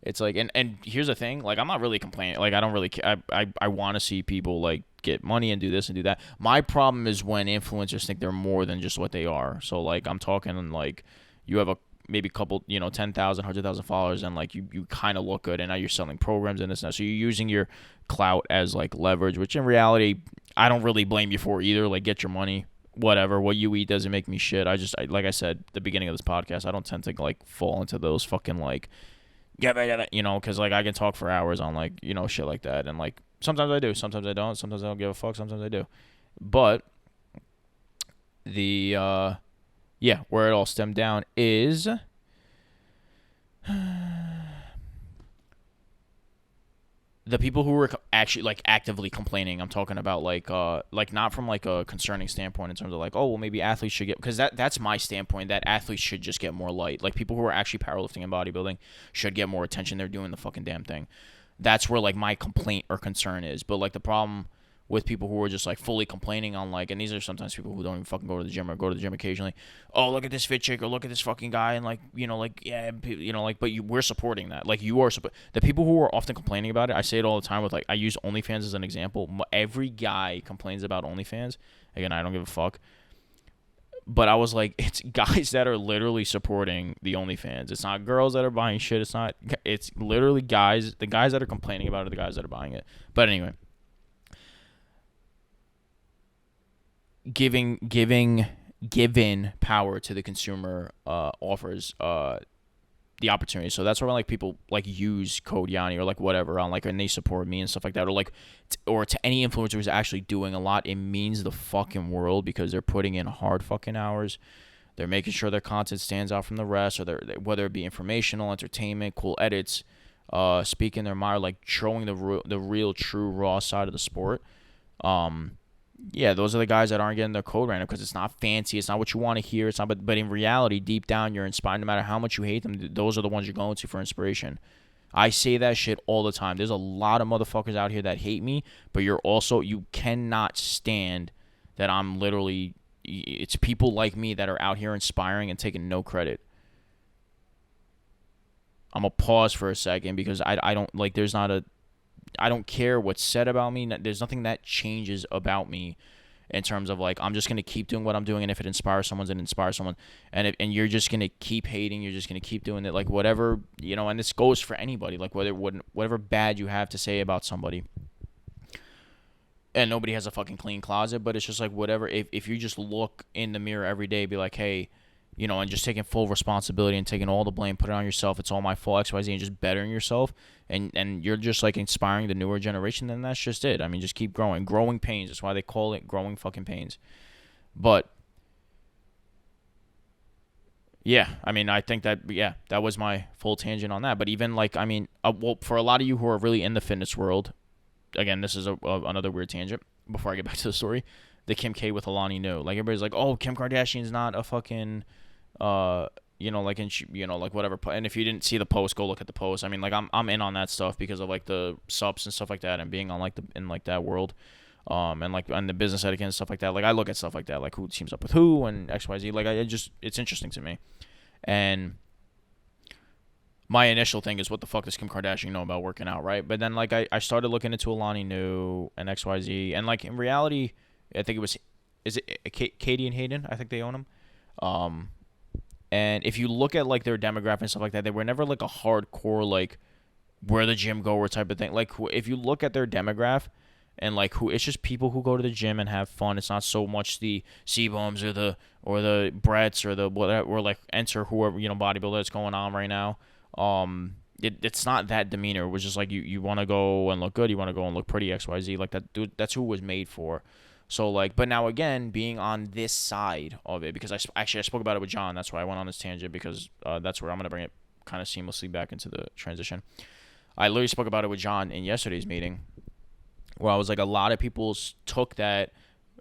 It's like, and here's the thing, like I'm not really complaining. Like I don't really care. I want to see people like get money and do this and do that. My problem is when influencers think they're more than just what they are. So like I'm talking like you have a maybe couple 10,000 100,000 followers, and like you kind of look good, and now you're selling programs and this and that. So you're using your clout as like leverage, which in reality I don't really blame you for either. Like get your money, whatever. What you eat doesn't make me shit. Like I said at the beginning of this podcast, I don't tend to like fall into those fucking like because like I can talk for hours on like shit like that, and like sometimes I do, sometimes I don't, sometimes I don't give a fuck, sometimes I do. But the where it all stemmed down is the people who were actually like actively complaining. I'm talking about like not from like a concerning standpoint in terms of like, oh well, maybe athletes should get, because that's my standpoint, that athletes should just get more light. Like people who are actually powerlifting and bodybuilding should get more attention. They're doing the fucking damn thing. That's where like my complaint or concern is. But like the problem with people who are just like fully complaining on like, and these are sometimes people who don't even fucking go to the gym or go to the gym occasionally. Oh, look at this fit chick, or look at this fucking guy, and like but we're supporting that. Like you are the people who are often complaining about it. I say it all the time with like, I use OnlyFans as an example. Every guy complains about OnlyFans. Again, I don't give a fuck. But I was like, it's guys that are literally supporting the OnlyFans. It's not girls that are buying shit. It's literally guys. The guys that are complaining about it are the guys that are buying it. But anyway, given power to the consumer offers the opportunity. So that's where like people like use code Yanni or like whatever on like, and they support me and stuff like that, or like or to any influencer who's actually doing a lot. It means the fucking world, because they're putting in hard fucking hours. They're making sure their content stands out from the rest, or whether it be informational, entertainment, cool edits, speaking their mind, like showing the real true raw side of the sport. Yeah, those are the guys that aren't getting their code random, because it's not fancy. It's not what you want to hear. It's not, but in reality, deep down, you're inspired. No matter how much you hate them, those are the ones you're going to for inspiration. I say that shit all the time. There's a lot of motherfuckers out here that hate me, but you cannot stand that I'm literally, it's people like me that are out here inspiring and taking no credit. I'm going to pause for a second, because I don't, like, I don't care what's said about me. There's nothing that changes about me in terms of like, I'm just going to keep doing what I'm doing. And if it inspires someone, then inspire someone. And you're just going to keep hating. You're just going to keep doing it. Like whatever, and this goes for anybody, like whatever bad you have to say about somebody. And nobody has a fucking clean closet, but it's just like whatever. If you just look in the mirror every day, be like, hey, and just taking full responsibility and taking all the blame, put it on yourself. It's all my fault, XYZ, and just bettering yourself. And you're just like inspiring the newer generation, then that's just it. I mean, just keep growing. Growing pains. That's why they call it growing fucking pains. But yeah, I mean, I think that, that was my full tangent on that. But even like, I mean, well, for a lot of you who are really in the fitness world, again, this is another weird tangent before I get back to the story. The Kim K with Alani Nu. Like everybody's like, oh, Kim Kardashian's not a fucking like, and like whatever. And if you didn't see the post, go look at the post. I mean, like I'm in on that stuff because of like the subs and stuff like that, and being on like in like that world, and like on the business etiquette and stuff like that. Like I look at stuff like that, like who teams up with who and XYZ. Like it's interesting to me, and my initial thing is, what the fuck does Kim Kardashian know about working out, right? But then like I started looking into Alani Nu and XYZ, and like in reality, I think is it Katie and Hayden? I think they own them. And if you look at like their demographic and stuff like that, they were never like a hardcore like we're the gym goer type of thing. Like if you look at their demographic and like it's just people who go to the gym and have fun. It's not so much the C-Bums or the Bretts or the whatever, or like enter whoever bodybuilder that's going on right now. It's not that demeanor. It was just like you want to go and look good. You want to go and look pretty. XYZ, like that. Dude, that's who it was made for. So, like, but now again, being on this side of it, because I spoke about it with John. That's why I went on this tangent, because that's where I'm going to bring it kind of seamlessly back into the transition. I literally spoke about it with John in yesterday's meeting, where I was like, a lot of people took that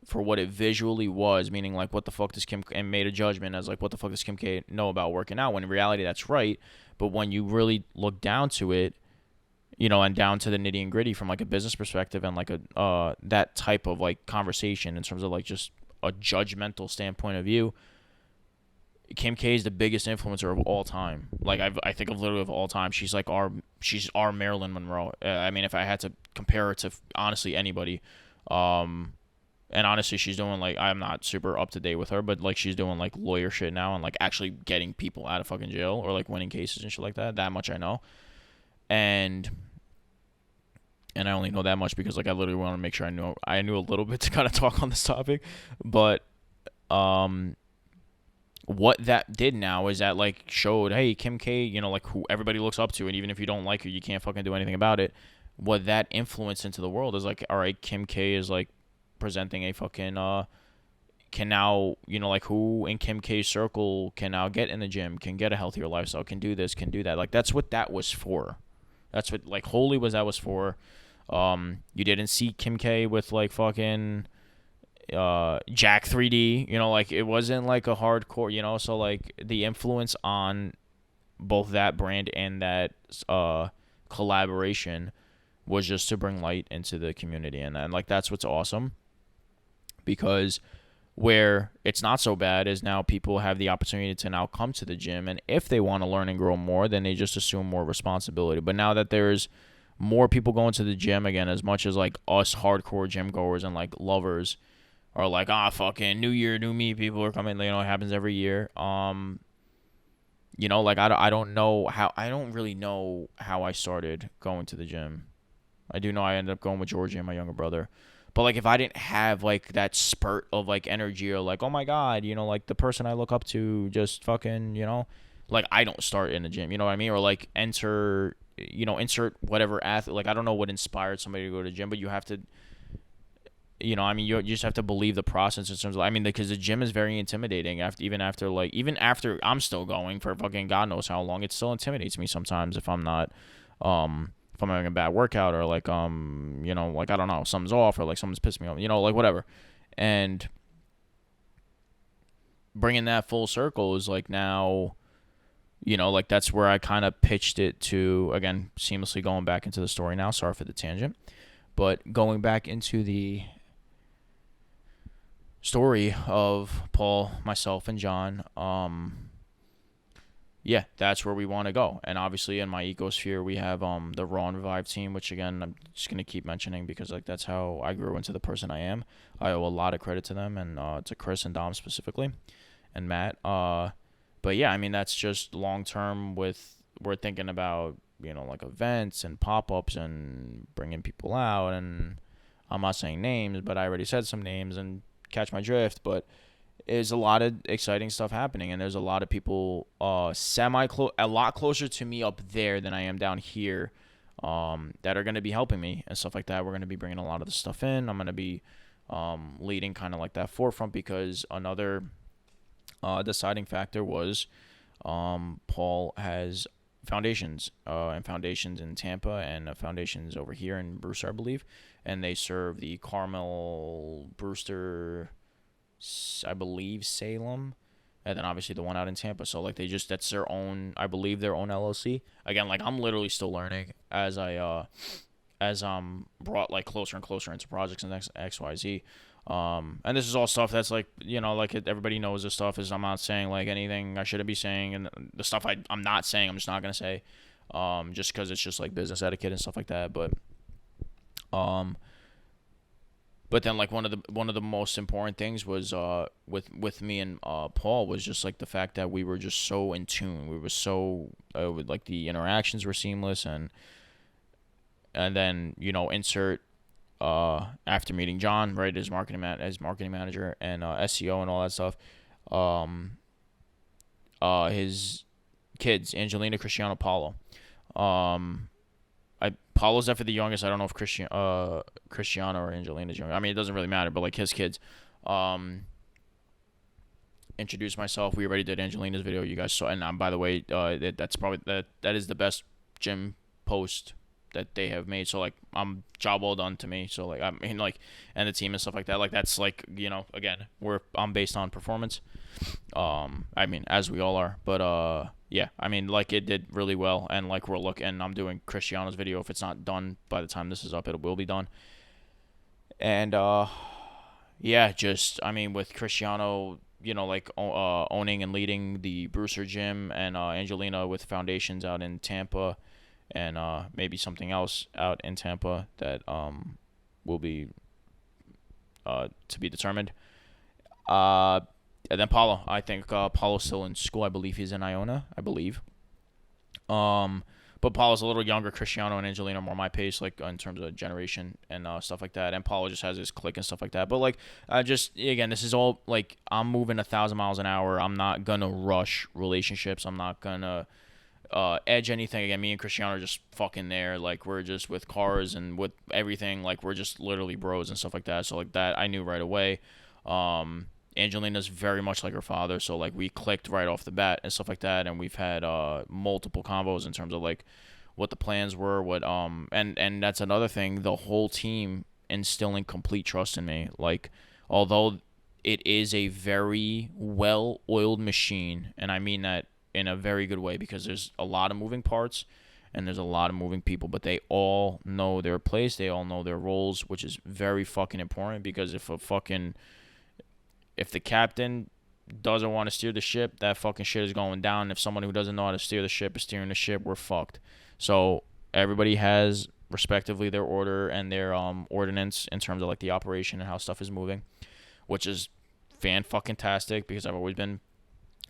for what it visually was, meaning like what the fuck does Kim, and made a judgment as like what the fuck does Kim K know about working out, when in reality that's right. But when you really look down to it, and down to the nitty and gritty from like a business perspective and like a that type of like conversation in terms of like just a judgmental standpoint of view, Kim K is the biggest influencer of all time. Like I think of literally of all time. She's our Marilyn Monroe. I mean, if I had to compare her to honestly anybody, and honestly, she's doing like, I'm not super up to date with her, but like she's doing like lawyer shit now and like actually getting people out of fucking jail or like winning cases and shit like that. That much I know, and I only know that much because like I literally want to make sure I knew a little bit to kind of talk on this topic, but what that did now is that like showed, hey, Kim K, like who everybody looks up to, and even if you don't like her, you can't fucking do anything about it. What that influence into the world is like, all right, Kim K is like presenting a fucking can now, like who in Kim K's circle can now get in the gym, can get a healthier lifestyle, can do this, can do that. Like that's what that was for. That's what like wholly was that was for. You didn't see Kim K with like fucking Jack 3D, like it wasn't like a hardcore, so like the influence on both that brand and that collaboration was just to bring light into the community, and like that's what's awesome, because where it's not so bad is now people have the opportunity to now come to the gym, and if they want to learn and grow more, then they just assume more responsibility. But now that there's more people going to the gym again, as much as like us hardcore gym goers and like lovers are like, fucking new year, new me, people are coming, it happens every year. Like I don't really know how I started going to the gym. I do know I ended up going with Georgie and my younger brother. But like if I didn't have like that spurt of like energy or like, oh my God, like the person I look up to just fucking, like I don't start in the gym, you know what I mean? Or like insert whatever athlete. Like I don't know what inspired somebody to go to the gym, but you have to, you just have to believe the process in terms of, because the gym is very intimidating even after I'm still going for fucking God knows how long, it still intimidates me sometimes if I'm not, if I'm having a bad workout or like, like I don't know, something's off or like someone's pissed me off, like whatever. And bringing that full circle is like now, like that's where I kind of pitched it to, again, seamlessly going back into the story now. Sorry for the tangent, but going back into the story of Paul, myself, and John, yeah, that's where we want to go. And obviously in my ecosphere, we have the Raw and Revive team, which again, I'm just going to keep mentioning because like that's how I grew into the person I am. I owe a lot of credit to them, and to Chris and Dom specifically, and Matt. But yeah, that's just long term we're thinking about, like events and pop-ups and bringing people out, and I'm not saying names, but I already said some names and catch my drift, but there's a lot of exciting stuff happening, and there's a lot of people a lot closer to me up there than I am down here, that are going to be helping me and stuff like that. We're going to be bringing a lot of the stuff in. I'm going to be leading kind of like that forefront, because another deciding factor was Paul has foundations in Tampa and foundations over here in Brewster, I believe, and they serve the Carmel, Brewster, I believe Salem, and then obviously the one out in Tampa. So like that's their own, I believe their own LLC. Again, like I'm literally still learning as I brought like closer and closer into projects and XYZ. And this is all stuff that's like, like everybody knows this stuff is, I'm not saying like anything I shouldn't be saying, and the stuff I'm not saying, I'm just not going to say, just cause it's just like business etiquette and stuff like that. But then like one of the most important things was, with me and, Paul, was just like the fact that we were just so in tune. We were so, like the interactions were seamless, and then, insert, after meeting John, right, as marketing manager and SEO and all that stuff, his kids, Angelina, Cristiano, Paolo. Paolo's definitely the youngest. I don't know if Cristiano or Angelina's younger. It doesn't really matter, but like his kids. Introduced myself. We already did Angelina's video. You guys saw, and by the way, that's probably that is the best gym post that they have made. So like job well done to me. So like I mean like and the team and stuff like that. Like that's like again I'm based on performance. I mean as we all are, but yeah, I mean like it did really well, and like I'm doing Cristiano's video. If it's not done by the time this is up, it will be done. And yeah, just I mean with Cristiano, like owning and leading the Brewster Gym, and Angelina with foundations out in Tampa, and maybe something else out in Tampa that will be to be determined. And then Paolo, I think Paolo's still in school. I believe he's in Iona. I believe. But Paolo's a little younger. Cristiano and Angelina are more my pace, like in terms of generation and stuff like that. And Paolo just has his click and stuff like that. But like, just again, this is all like I'm moving 1,000 miles an hour. I'm not gonna rush relationships. I'm not gonna edge anything. Again, me and Cristiano are just fucking there. Like we're just with cars and with everything. Like we're just literally bros and stuff like that. So like that I knew right away. Angelina's very much like her father, so like we clicked right off the bat and stuff like that, and we've had multiple combos in terms of like what the plans were, what and that's another thing, the whole team instilling complete trust in me. Like although it is a very well-oiled machine, and I mean that in a very good way because there's a lot of moving parts and there's a lot of moving people, but they all know their place, they all know their roles, which is very fucking important because if the captain doesn't want to steer the ship, that fucking shit is going down. If someone who doesn't know how to steer the ship is steering the ship, we're fucked. So everybody has respectively their order and their ordinance in terms of like the operation and how stuff is moving, which is fan-fucking-tastic because I've always been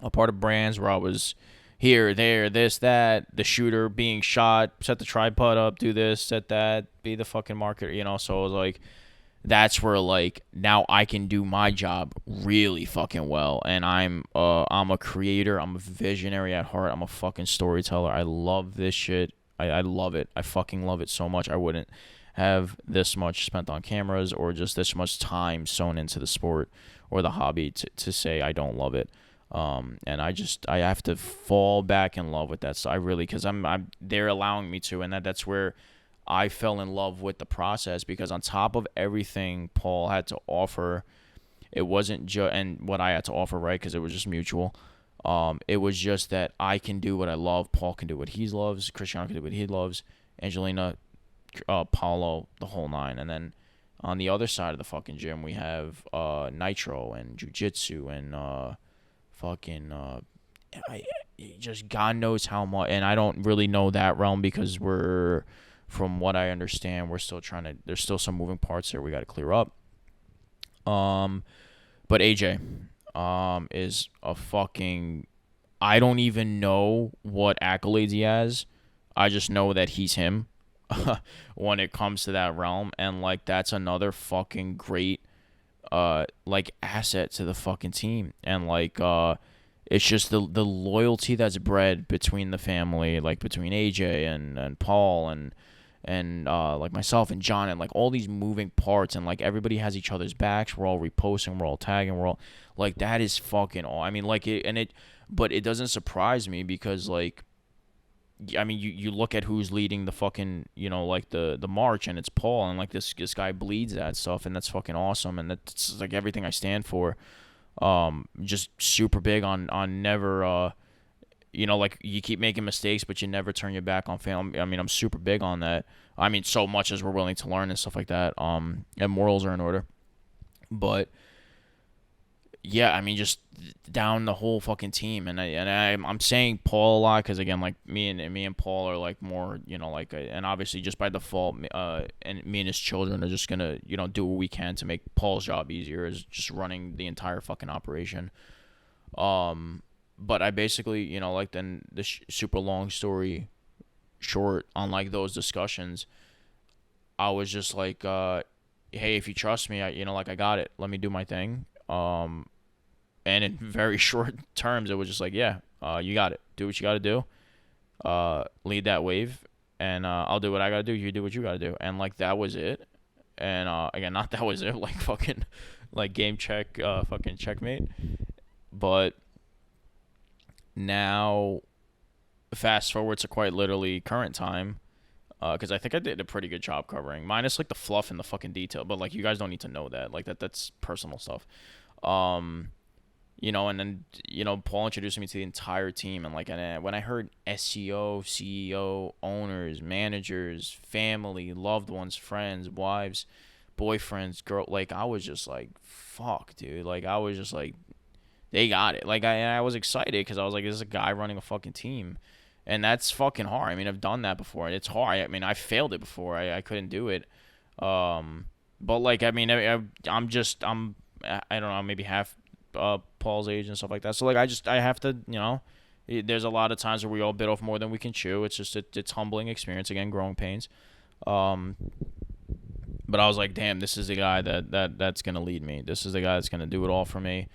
a part of brands where I was here, there, this, that, the shooter being shot, set the tripod up, do this, set that, be the fucking marketer, so it was like, that's where like now I can do my job really fucking well, and I'm a creator, I'm a visionary at heart, I'm a fucking storyteller. I love this shit. I love it. I fucking love it so much. I wouldn't have this much spent on cameras or just this much time sewn into the sport or the hobby to say I don't love it. And I have to fall back in love with that. So I really, because they're allowing me to, and that's where I fell in love with the process, because on top of everything Paul had to offer, it wasn't just, and what I had to offer, right, because it was just mutual. It was just that I can do what I love, Paul can do what he loves, Cristiano can do what he loves, Angelina, Paolo, the whole nine. And then on the other side of the fucking gym, we have Nitro and Jiu-Jitsu and just God knows how much. And I don't really know that realm because from what I understand, we're still there's still some moving parts there we got to clear up. But AJ is a fucking, I don't even know what accolades he has. I just know that he's him when it comes to that realm. And like, that's another fucking great like asset to the fucking team. And like it's just the loyalty that's bred between the family, like between AJ and Paul and like myself and John, and like all these moving parts, and like everybody has each other's backs. We're all reposting, we're all tagging, we're all like, that is fucking all. I mean, like but it doesn't surprise me because like, I mean, you look at who's leading the fucking, like the march, and it's Paul, and like this guy bleeds that stuff, and that's fucking awesome, and that's like everything I stand for. Just super big on never like, you keep making mistakes, but you never turn your back on family. I mean, I'm super big on that. I mean, so much as we're willing to learn and stuff like that. And morals are in order. But yeah, I mean, just down the whole fucking team. And I'm saying Paul a lot because, again, like me and Paul are like more, like, and obviously just by default, and me and his children are just gonna, do what we can to make Paul's job easier, is just running the entire fucking operation. But I basically, like, then the super long story short on like those discussions, I was just like, hey, if you trust me, I got it. Let me do my thing. And in very short terms, it was just like, yeah, you got it. Do what you got to do. Lead that wave, and I'll do what I got to do. You do what you got to do. And like, that was it. And again, not that was it. Like fucking, like game check, fucking checkmate. But now, fast forward to quite literally current time. because I think I did a pretty good job covering, minus like the fluff and the fucking detail. But like, you guys don't need to know that. Like that's personal stuff. Um, and then Paul introduced me to the entire team, and like, and when I heard SEO, CEO, owners, managers, family, loved ones, friends, wives, boyfriends, girl, like I was just like, fuck, dude. Like I was just like, they got it. Like I was excited because I was like, this is a guy running a fucking team, and that's fucking hard. I mean, I've done that before, and it's hard. I mean, I failed it before. I couldn't do it. But like, I mean, I don't know, maybe half Paul's age and stuff like that. So like, I have to, there's a lot of times where we all bit off more than we can chew. It's just it's humbling experience, again, growing pains. But I was like, damn, this is the guy that's gonna lead me. This is the guy that's gonna do it all for me.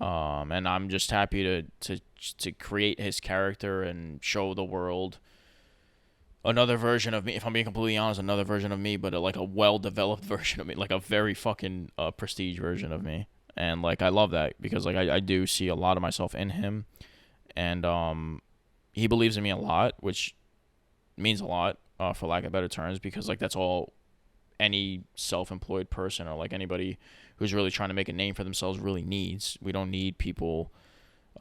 And I'm just happy to create his character and show the world another version of me. If I'm being completely honest, another version of me, but like a well-developed version of me, like a very fucking prestige version of me. And like I love that because like I do see a lot of myself in him, and he believes in me a lot, which means a lot, for lack of better terms, because like that's all any self-employed person or like anybody who's really trying to make a name for themselves really needs. We don't need people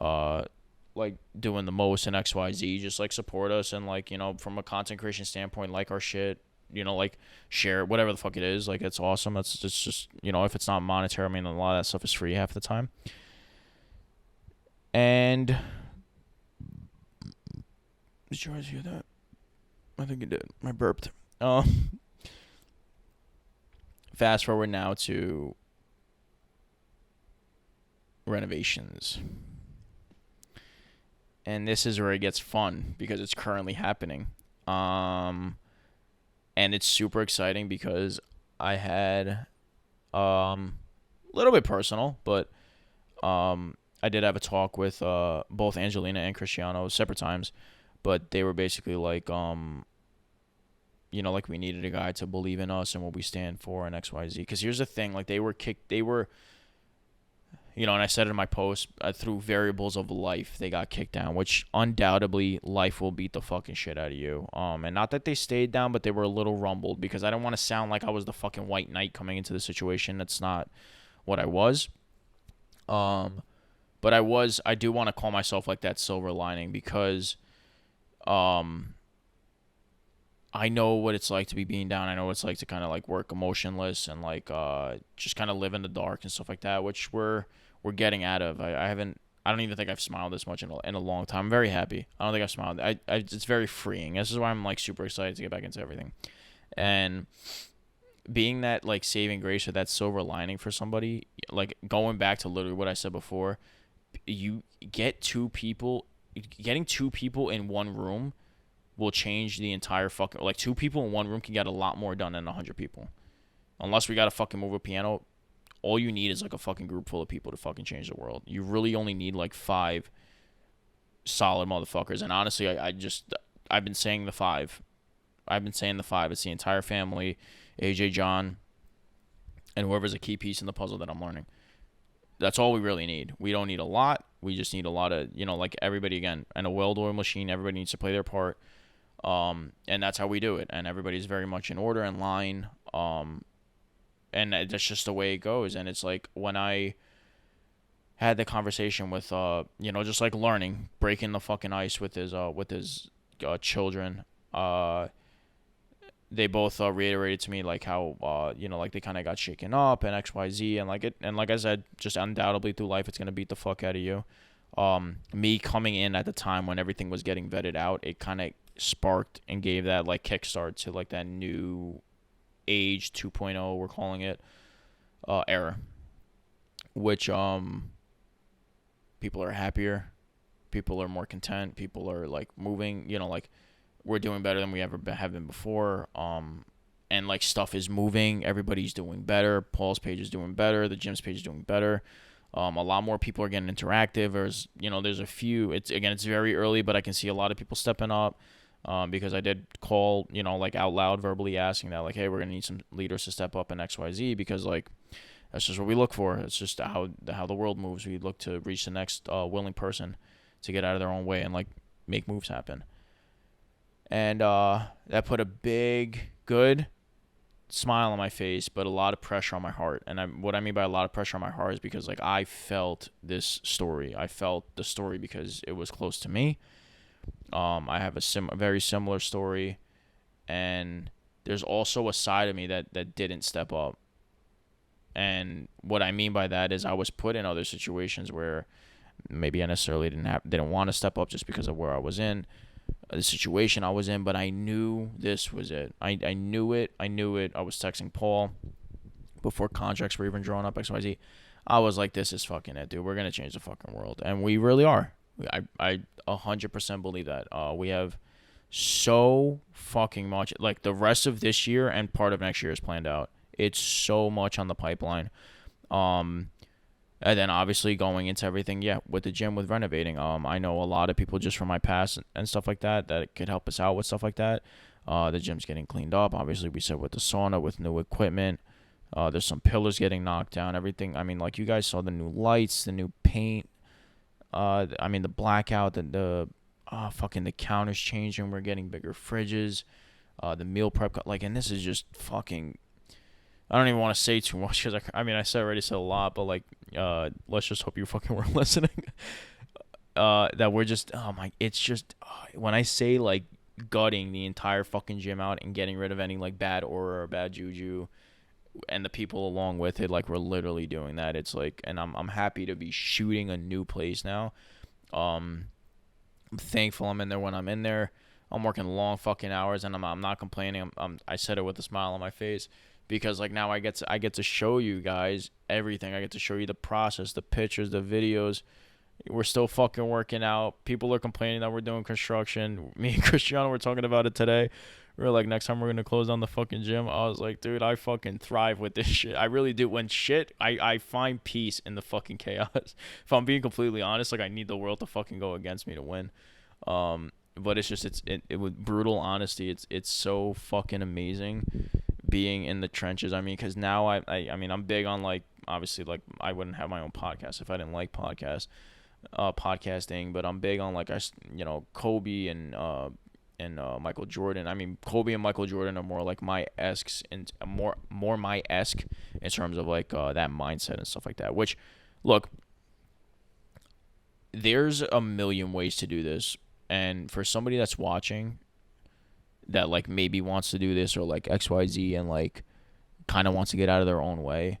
like doing the most in XYZ. Just like support us, and like, from a content creation standpoint, like our shit, like share whatever the fuck it is. Like it's awesome. It's just if it's not monetary, I mean, a lot of that stuff is free half the time. And did you guys hear that? I think it did. I burped. Fast forward now to renovations. And this is where it gets fun because it's currently happening. And it's super exciting because I had a little bit personal, but I did have a talk with both Angelina and Cristiano separate times, but they were basically like like we needed a guy to believe in us and what we stand for and XYZ. Because here's the thing, like they were, and I said in my post, through variables of life, they got kicked down, which undoubtedly life will beat the fucking shit out of you. And not that they stayed down, but they were a little rumbled, because I don't want to sound like I was the fucking white knight coming into the situation. That's not what I was. But I do want to call myself like that silver lining, because I know what it's like to be being down. I know what it's like to kind of like work emotionless and like just kind of live in the dark and stuff like that, which we're getting out of. I don't even think I've smiled this much in a long time. I'm very happy. I don't think I've smiled. It's very freeing. This is why I'm like super excited to get back into everything. And being that like saving grace or that silver lining for somebody, like going back to literally what I said before, you getting two people in one room will change the entire fucking, like 2 people in one room can get a lot more done than 100 people. Unless we got to fucking move a piano, all you need is like a fucking group full of people to fucking change the world. You really only need like 5 solid motherfuckers. And honestly, I've been saying the 5. It's the entire family, AJ, John, and whoever's a key piece in the puzzle that I'm learning. That's all we really need. We don't need a lot. We just need a lot of, like everybody, again, and a well-oiled machine. Everybody needs to play their part. And that's how we do it. And everybody's very much in order, in line. And that's just the way it goes. And it's like when I had the conversation with, just like learning, breaking the fucking ice with his children. They both reiterated to me like how like they kind of got shaken up and XYZ, and like I said, just undoubtedly through life it's gonna beat the fuck out of you. Me coming in at the time when everything was getting vetted out, it kind of sparked and gave that like kickstart to like that new age 2.0, we're calling it, era, which people are happier, people are more content, people are like moving, like we're doing better than we ever have been before. And like stuff is moving. Everybody's doing better. Paul's page is doing better. The gym's page is doing better. A lot more people are getting interactive. There's a few. It's very early, but I can see a lot of people stepping up. Because I did call, like out loud, verbally asking that, like, hey, we're gonna need some leaders to step up in XYZ, because like that's just what we look for. It's just how the world moves. We look to reach the next willing person to get out of their own way and like make moves happen. And that put a big, good smile on my face, but a lot of pressure on my heart. And what I mean by a lot of pressure on my heart is because like I felt this story. I felt the story because it was close to me. I have a very similar story, and there's also a side of me that didn't step up. And what I mean by that is I was put in other situations where maybe I necessarily didn't want to step up just because of where I was in, the situation I was in, but I knew this was it. I knew it. I knew it. I was texting Paul before contracts were even drawn up, XYZ. I was like, this is fucking it, dude. We're going to change the fucking world. And we really are. I 100% believe that. We have so fucking much. Like, the rest of this year and part of next year is planned out. It's so much on the pipeline. And then obviously going into everything, with the gym, with renovating. I know a lot of people just from my past and stuff like that could help us out with stuff like that. The gym's getting cleaned up. Obviously, we said with the sauna, with new equipment. There's some pillars getting knocked down. Everything. I mean, like you guys saw the new lights, the new paint. The blackout, the counters changing. We're getting bigger fridges. The meal prep, and this is just fucking. I don't even want to say too much because I already said a lot, but let's just hope you fucking weren't listening. That we're just, it's just, when I say gutting the entire fucking gym out and getting rid of any bad aura or bad juju and the people along with it, we're literally doing that. It's and I'm happy to be shooting a new place now. I'm thankful I'm in there when I'm in there. I'm working long fucking hours and I'm not complaining. I said it with a smile on my face. Because now I get to show you guys everything. I get to show you the process, the pictures, the videos. We're still fucking working out. People are complaining that we're doing construction. Me and Cristiano were talking about it today. We were like, next time we're gonna close down the fucking gym. I was like, dude, I fucking thrive with this shit. I really do. When I find peace in the fucking chaos. If I'm being completely honest, I need the world to fucking go against me to win. But it's just it with brutal honesty. It's so fucking amazing being in the trenches. Because now I'm big on obviously I wouldn't have my own podcast if I didn't like podcasting, but I'm big on Kobe and Michael Jordan. Kobe and Michael Jordan are more my esques and more my esque in terms of that mindset and stuff like that. Which, look, there's a million ways to do this, and for somebody that's watching that maybe wants to do this or XYZ and kind of wants to get out of their own way,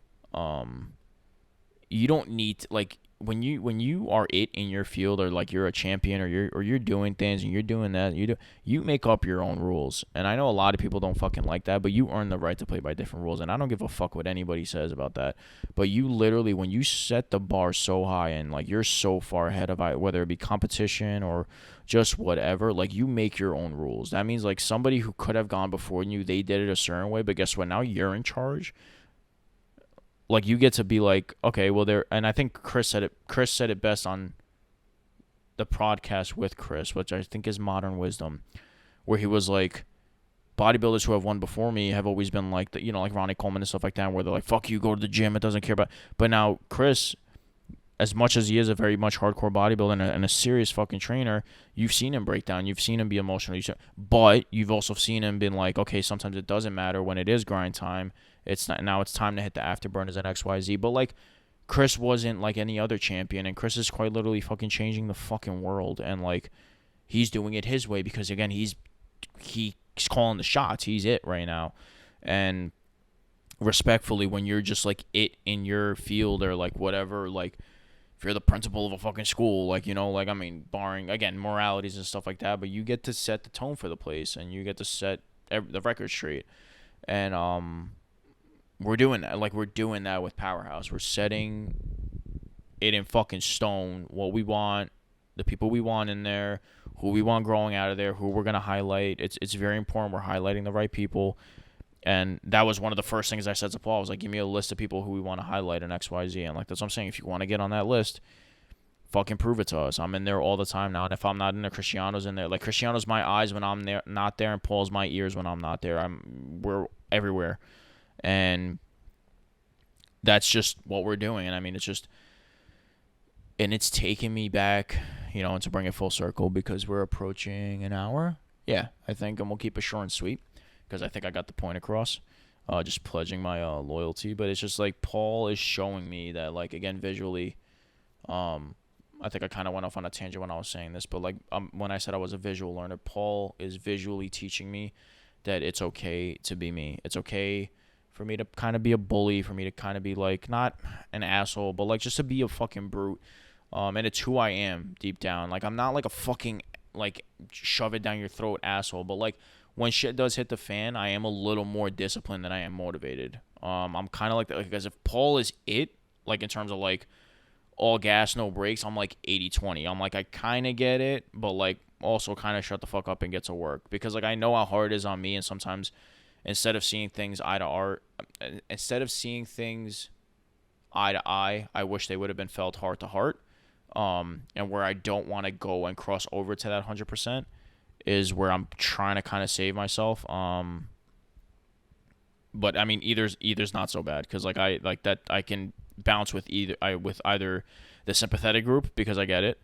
you don't need to, when you are it in your field, or you're a champion, or you're doing things and you're doing that, you make up your own rules. And I know a lot of people don't fucking like that, but you earn the right to play by different rules, and I don't give a fuck what anybody says about that. But you literally, when you set the bar so high and you're so far ahead of whether it be competition or just whatever, you make your own rules. That means somebody who could have gone before you, they did it a certain way, but guess what, now you're in charge. You get to be okay, well, and I think Chris said it best on the podcast with Chris, which I think is modern wisdom, where he was bodybuilders who have won before me have always been Ronnie Coleman and stuff like that, where they're fuck you, go to the gym, it doesn't care about. But now Chris, as much as he is a very much hardcore bodybuilder and a serious fucking trainer, you've seen him break down, you've seen him be emotional, but you've also seen him been okay, sometimes it doesn't matter when it is grind time. It's not, now it's time to hit the afterburners and XYZ. But Chris wasn't any other champion, and Chris is quite literally fucking changing the fucking world, and he's doing it his way because again he's calling the shots. He's it right now, and respectfully, when you're just it in your field or whatever, if you're the principal of a fucking school, barring again moralities and stuff like that, but you get to set the tone for the place and you get to set the record straight, and we're doing that. We're doing that with Powerhouse. We're setting it in fucking stone. What we want, the people we want in there, who we want growing out of there, who we're gonna highlight. It's very important. We're highlighting the right people, and that was one of the first things I said to Paul. I was give me a list of people who we want to highlight in XYZ, and that's what I'm saying. If you want to get on that list, fucking prove it to us. I'm in there all the time now, and if I'm not in there, Cristiano's in there. Cristiano's my eyes when I'm there, not there, and Paul's my ears when I'm not there. We're everywhere. And that's just what we're doing. And it's just, and it's taken me back, and to bring it full circle, because we're approaching an hour. Yeah, I think, and we'll keep it short and sweet because I think I got the point across. Just pledging my loyalty, but it's just like Paul is showing me that, like, again, visually. I think I kind of went off on a tangent when I was saying this, but like when I said I was a visual learner, Paul is visually teaching me that it's okay to be me. It's okay for me to kind of be a bully, for me to kind of be like not an asshole, but like just to be a fucking brute. And it's who I am deep down. Like I'm not like a fucking like shove it down your throat asshole, but like when shit does hit the fan, I am a little more disciplined than I am motivated. I'm kind of like that, like, because if Paul is it, like in terms of like all gas, no brakes, I'm like 80-20. I'm like, I kind of get it, but like also kind of shut the fuck up and get to work. Because like I know how hard it is on me, and sometimes instead of seeing things eye to eye, I wish they would have been felt heart to heart. And where I don't want to go and cross over to that 100% is where I'm trying to kind of save myself. But I mean, either's not so bad because like I like that I can bounce with either the sympathetic group because I get it,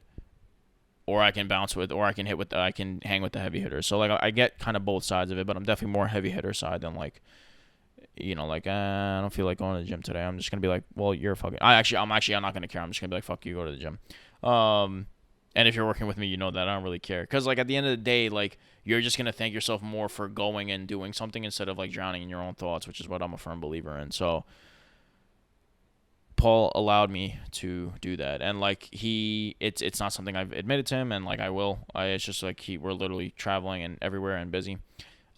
or I can bounce with, or I can I can hang with the heavy hitters. So like I get kind of both sides of it, but I'm definitely more heavy hitter side than like, like I don't feel like going to the gym today. I'm just gonna be like, well, you're fucking. I'm not gonna care. I'm just gonna be like, fuck you, go to the gym. And if you're working with me, you know that I don't really care. Because, like, at the end of the day, like, you're just going to thank yourself more for going and doing something instead of, like, drowning in your own thoughts, which is what I'm a firm believer in. So, Paul allowed me to do that. And, like, it's not something I've admitted to him, and, like, I will. It's just, like, we're literally traveling and everywhere and busy.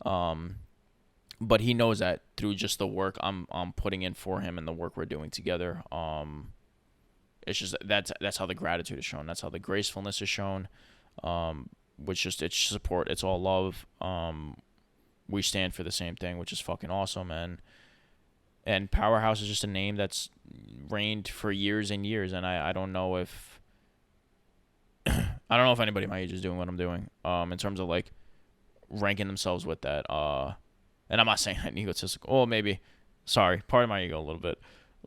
But he knows that through just the work I'm putting in for him and the work we're doing together. It's just that's how the gratitude is shown. That's how the gracefulness is shown. Which just it's support. It's all love. We stand for the same thing, which is fucking awesome. And Powerhouse is just a name that's reigned for years and years. And I don't know if anybody my age is doing what I'm doing. In terms of like ranking themselves with that. And I'm not saying that egotistical. Oh, maybe. Sorry, pardon my ego a little bit.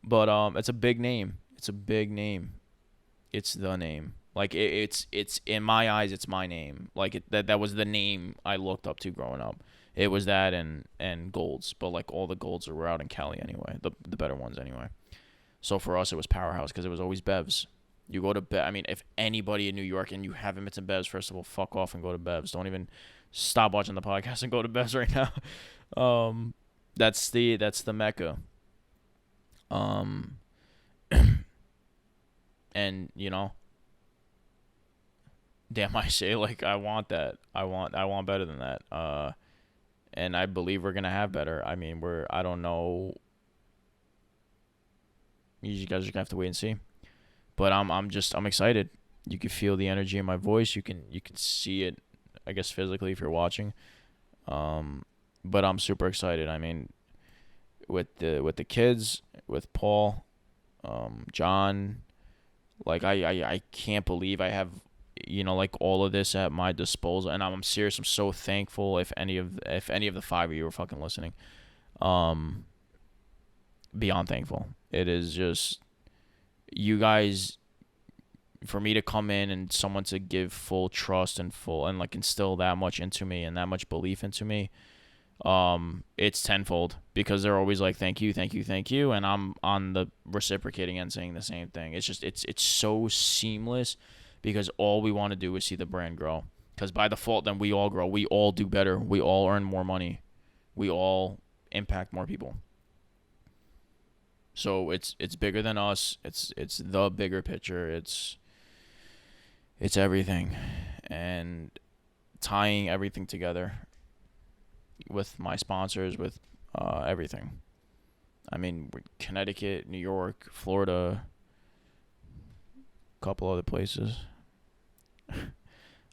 But it's a big name. It's a big name. It's the name. Like it's in my eyes, it's my name. Like that was the name I looked up to growing up. It was that and Golds, but like all the Golds were out in Cali anyway, the better ones anyway. So for us, it was Powerhouse because it was always Bevs. You go to Bev. I mean, if anybody in New York and you haven't been to Bevs, first of all, fuck off and go to Bevs. Don't even stop watching the podcast and go to Bevs right now. That's the Mecca. And damn, I say like I want that. I want better than that. And I believe we're gonna have better. I mean, I don't know. You guys are gonna have to wait and see. But I'm excited. You can feel the energy in my voice. You can see it, I guess, physically if you're watching. But I'm super excited. I mean, with the kids, with Paul, John, like I can't believe I have like all of this at my disposal, and I'm serious. I'm so thankful if any of the five of you are fucking listening. Beyond thankful. It is just you guys, for me to come in and someone to give full trust and like instill that much into me and that much belief into me. It's tenfold because they're always like, thank you, and I'm on the reciprocating end saying the same thing. It's just it's so seamless because all we want to do is see the brand grow. Because by default, then we all grow, we all do better, we all earn more money, we all impact more people. So it's bigger than us. It's the bigger picture. It's everything, and tying everything together with my sponsors, with everything. I mean, Connecticut, New York, Florida, a couple other places.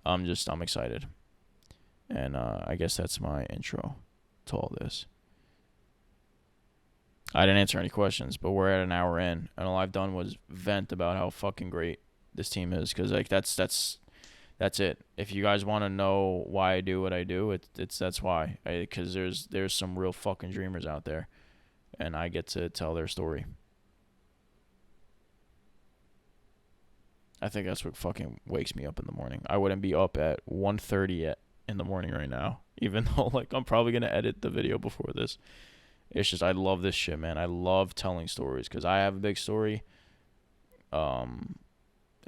I'm excited. And I guess that's my intro to all this. I didn't answer any questions, but we're at an hour in, and all I've done was vent about how fucking great this team is, because like that's it. If you guys want to know why I do what I do, that's why. Because there's some real fucking dreamers out there, and I get to tell their story. I think that's what fucking wakes me up in the morning. I wouldn't be up at 1:30 in the morning right now. Even though like I'm probably gonna edit the video before this. It's just I love this shit, man. I love telling stories because I have a big story. And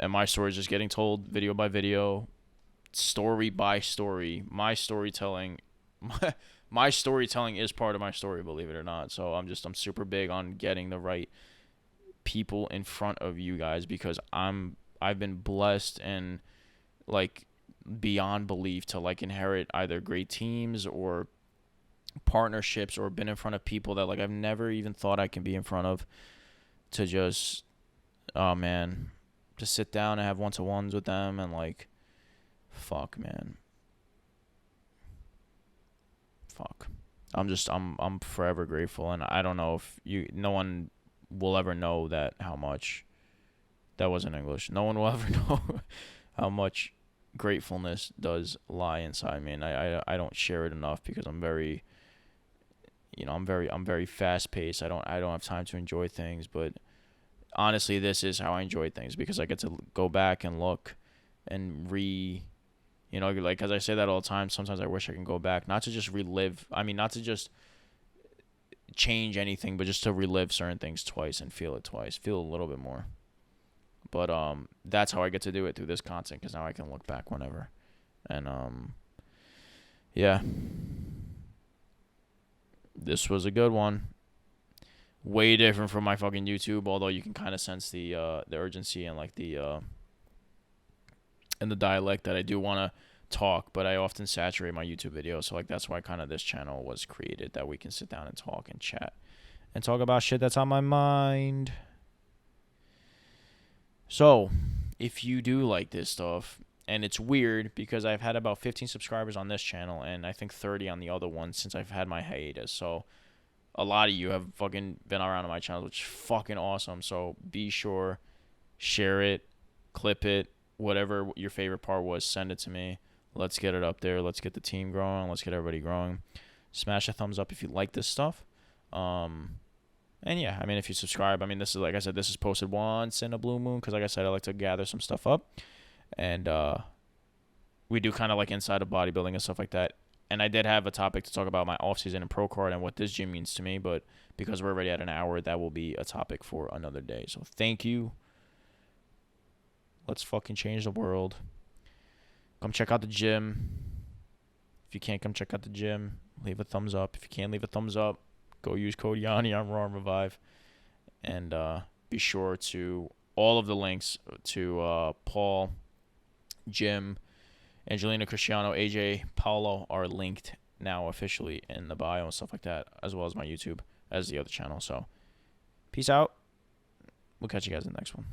my story is just getting told video by video, story by story. My storytelling, my storytelling is part of my story, believe it or not. So I'm super big on getting the right people in front of you guys because I've been blessed and like beyond belief to like inherit either great teams or partnerships or been in front of people that like I've never even thought I can be in front of to just oh man, just sit down and have one-to-ones with them and like fuck man. Fuck. I'm forever grateful and I don't know if no one will ever know that how much that wasn't English. No one will ever know how much gratefulness does lie inside me and I don't share it enough because I'm very I'm very fast paced. I don't have time to enjoy things, but honestly this is how I enjoy things because I get to go back and look and like as I say that all the time, sometimes I wish I can go back, not to just relive, not to just change anything, but just to relive certain things twice and feel it twice, feel a little bit more. But that's how I get to do it through this content because now I can look back whenever. And yeah. This was a good one. Way different from my fucking YouTube, although you can kind of sense the urgency and like the dialect that I do want to talk, but I often saturate my YouTube videos, so like that's why kind of this channel was created, that we can sit down and talk and chat and talk about shit that's on my mind. So, if you do like this stuff, and it's weird because I've had about 15 subscribers on this channel and I think 30 on the other one since I've had my hiatus. So a lot of you have fucking been around on my channel, which is fucking awesome. So be sure, share it, clip it, whatever your favorite part was, send it to me. Let's get it up there. Let's get the team growing. Let's get everybody growing. Smash a thumbs up if you like this stuff. And yeah, if you subscribe, this is, like I said, this is posted once in a blue moon because, like I said, I like to gather some stuff up. And we do kind of like inside of bodybuilding and stuff like that. And I did have a topic to talk about my off-season and pro card and what this gym means to me. But because we're already at an hour, that will be a topic for another day. So thank you. Let's fucking change the world. Come check out the gym. If you can't come check out the gym, leave a thumbs up. If you can't leave a thumbs up, go use code Yanni on Raw and Revive. And be sure to all of the links to Paul, Jim, AngelinaCiatto, AJ, Paolo are linked now officially in the bio and stuff like that, as well as my YouTube, as the other channel. So, peace out. We'll catch you guys in the next one.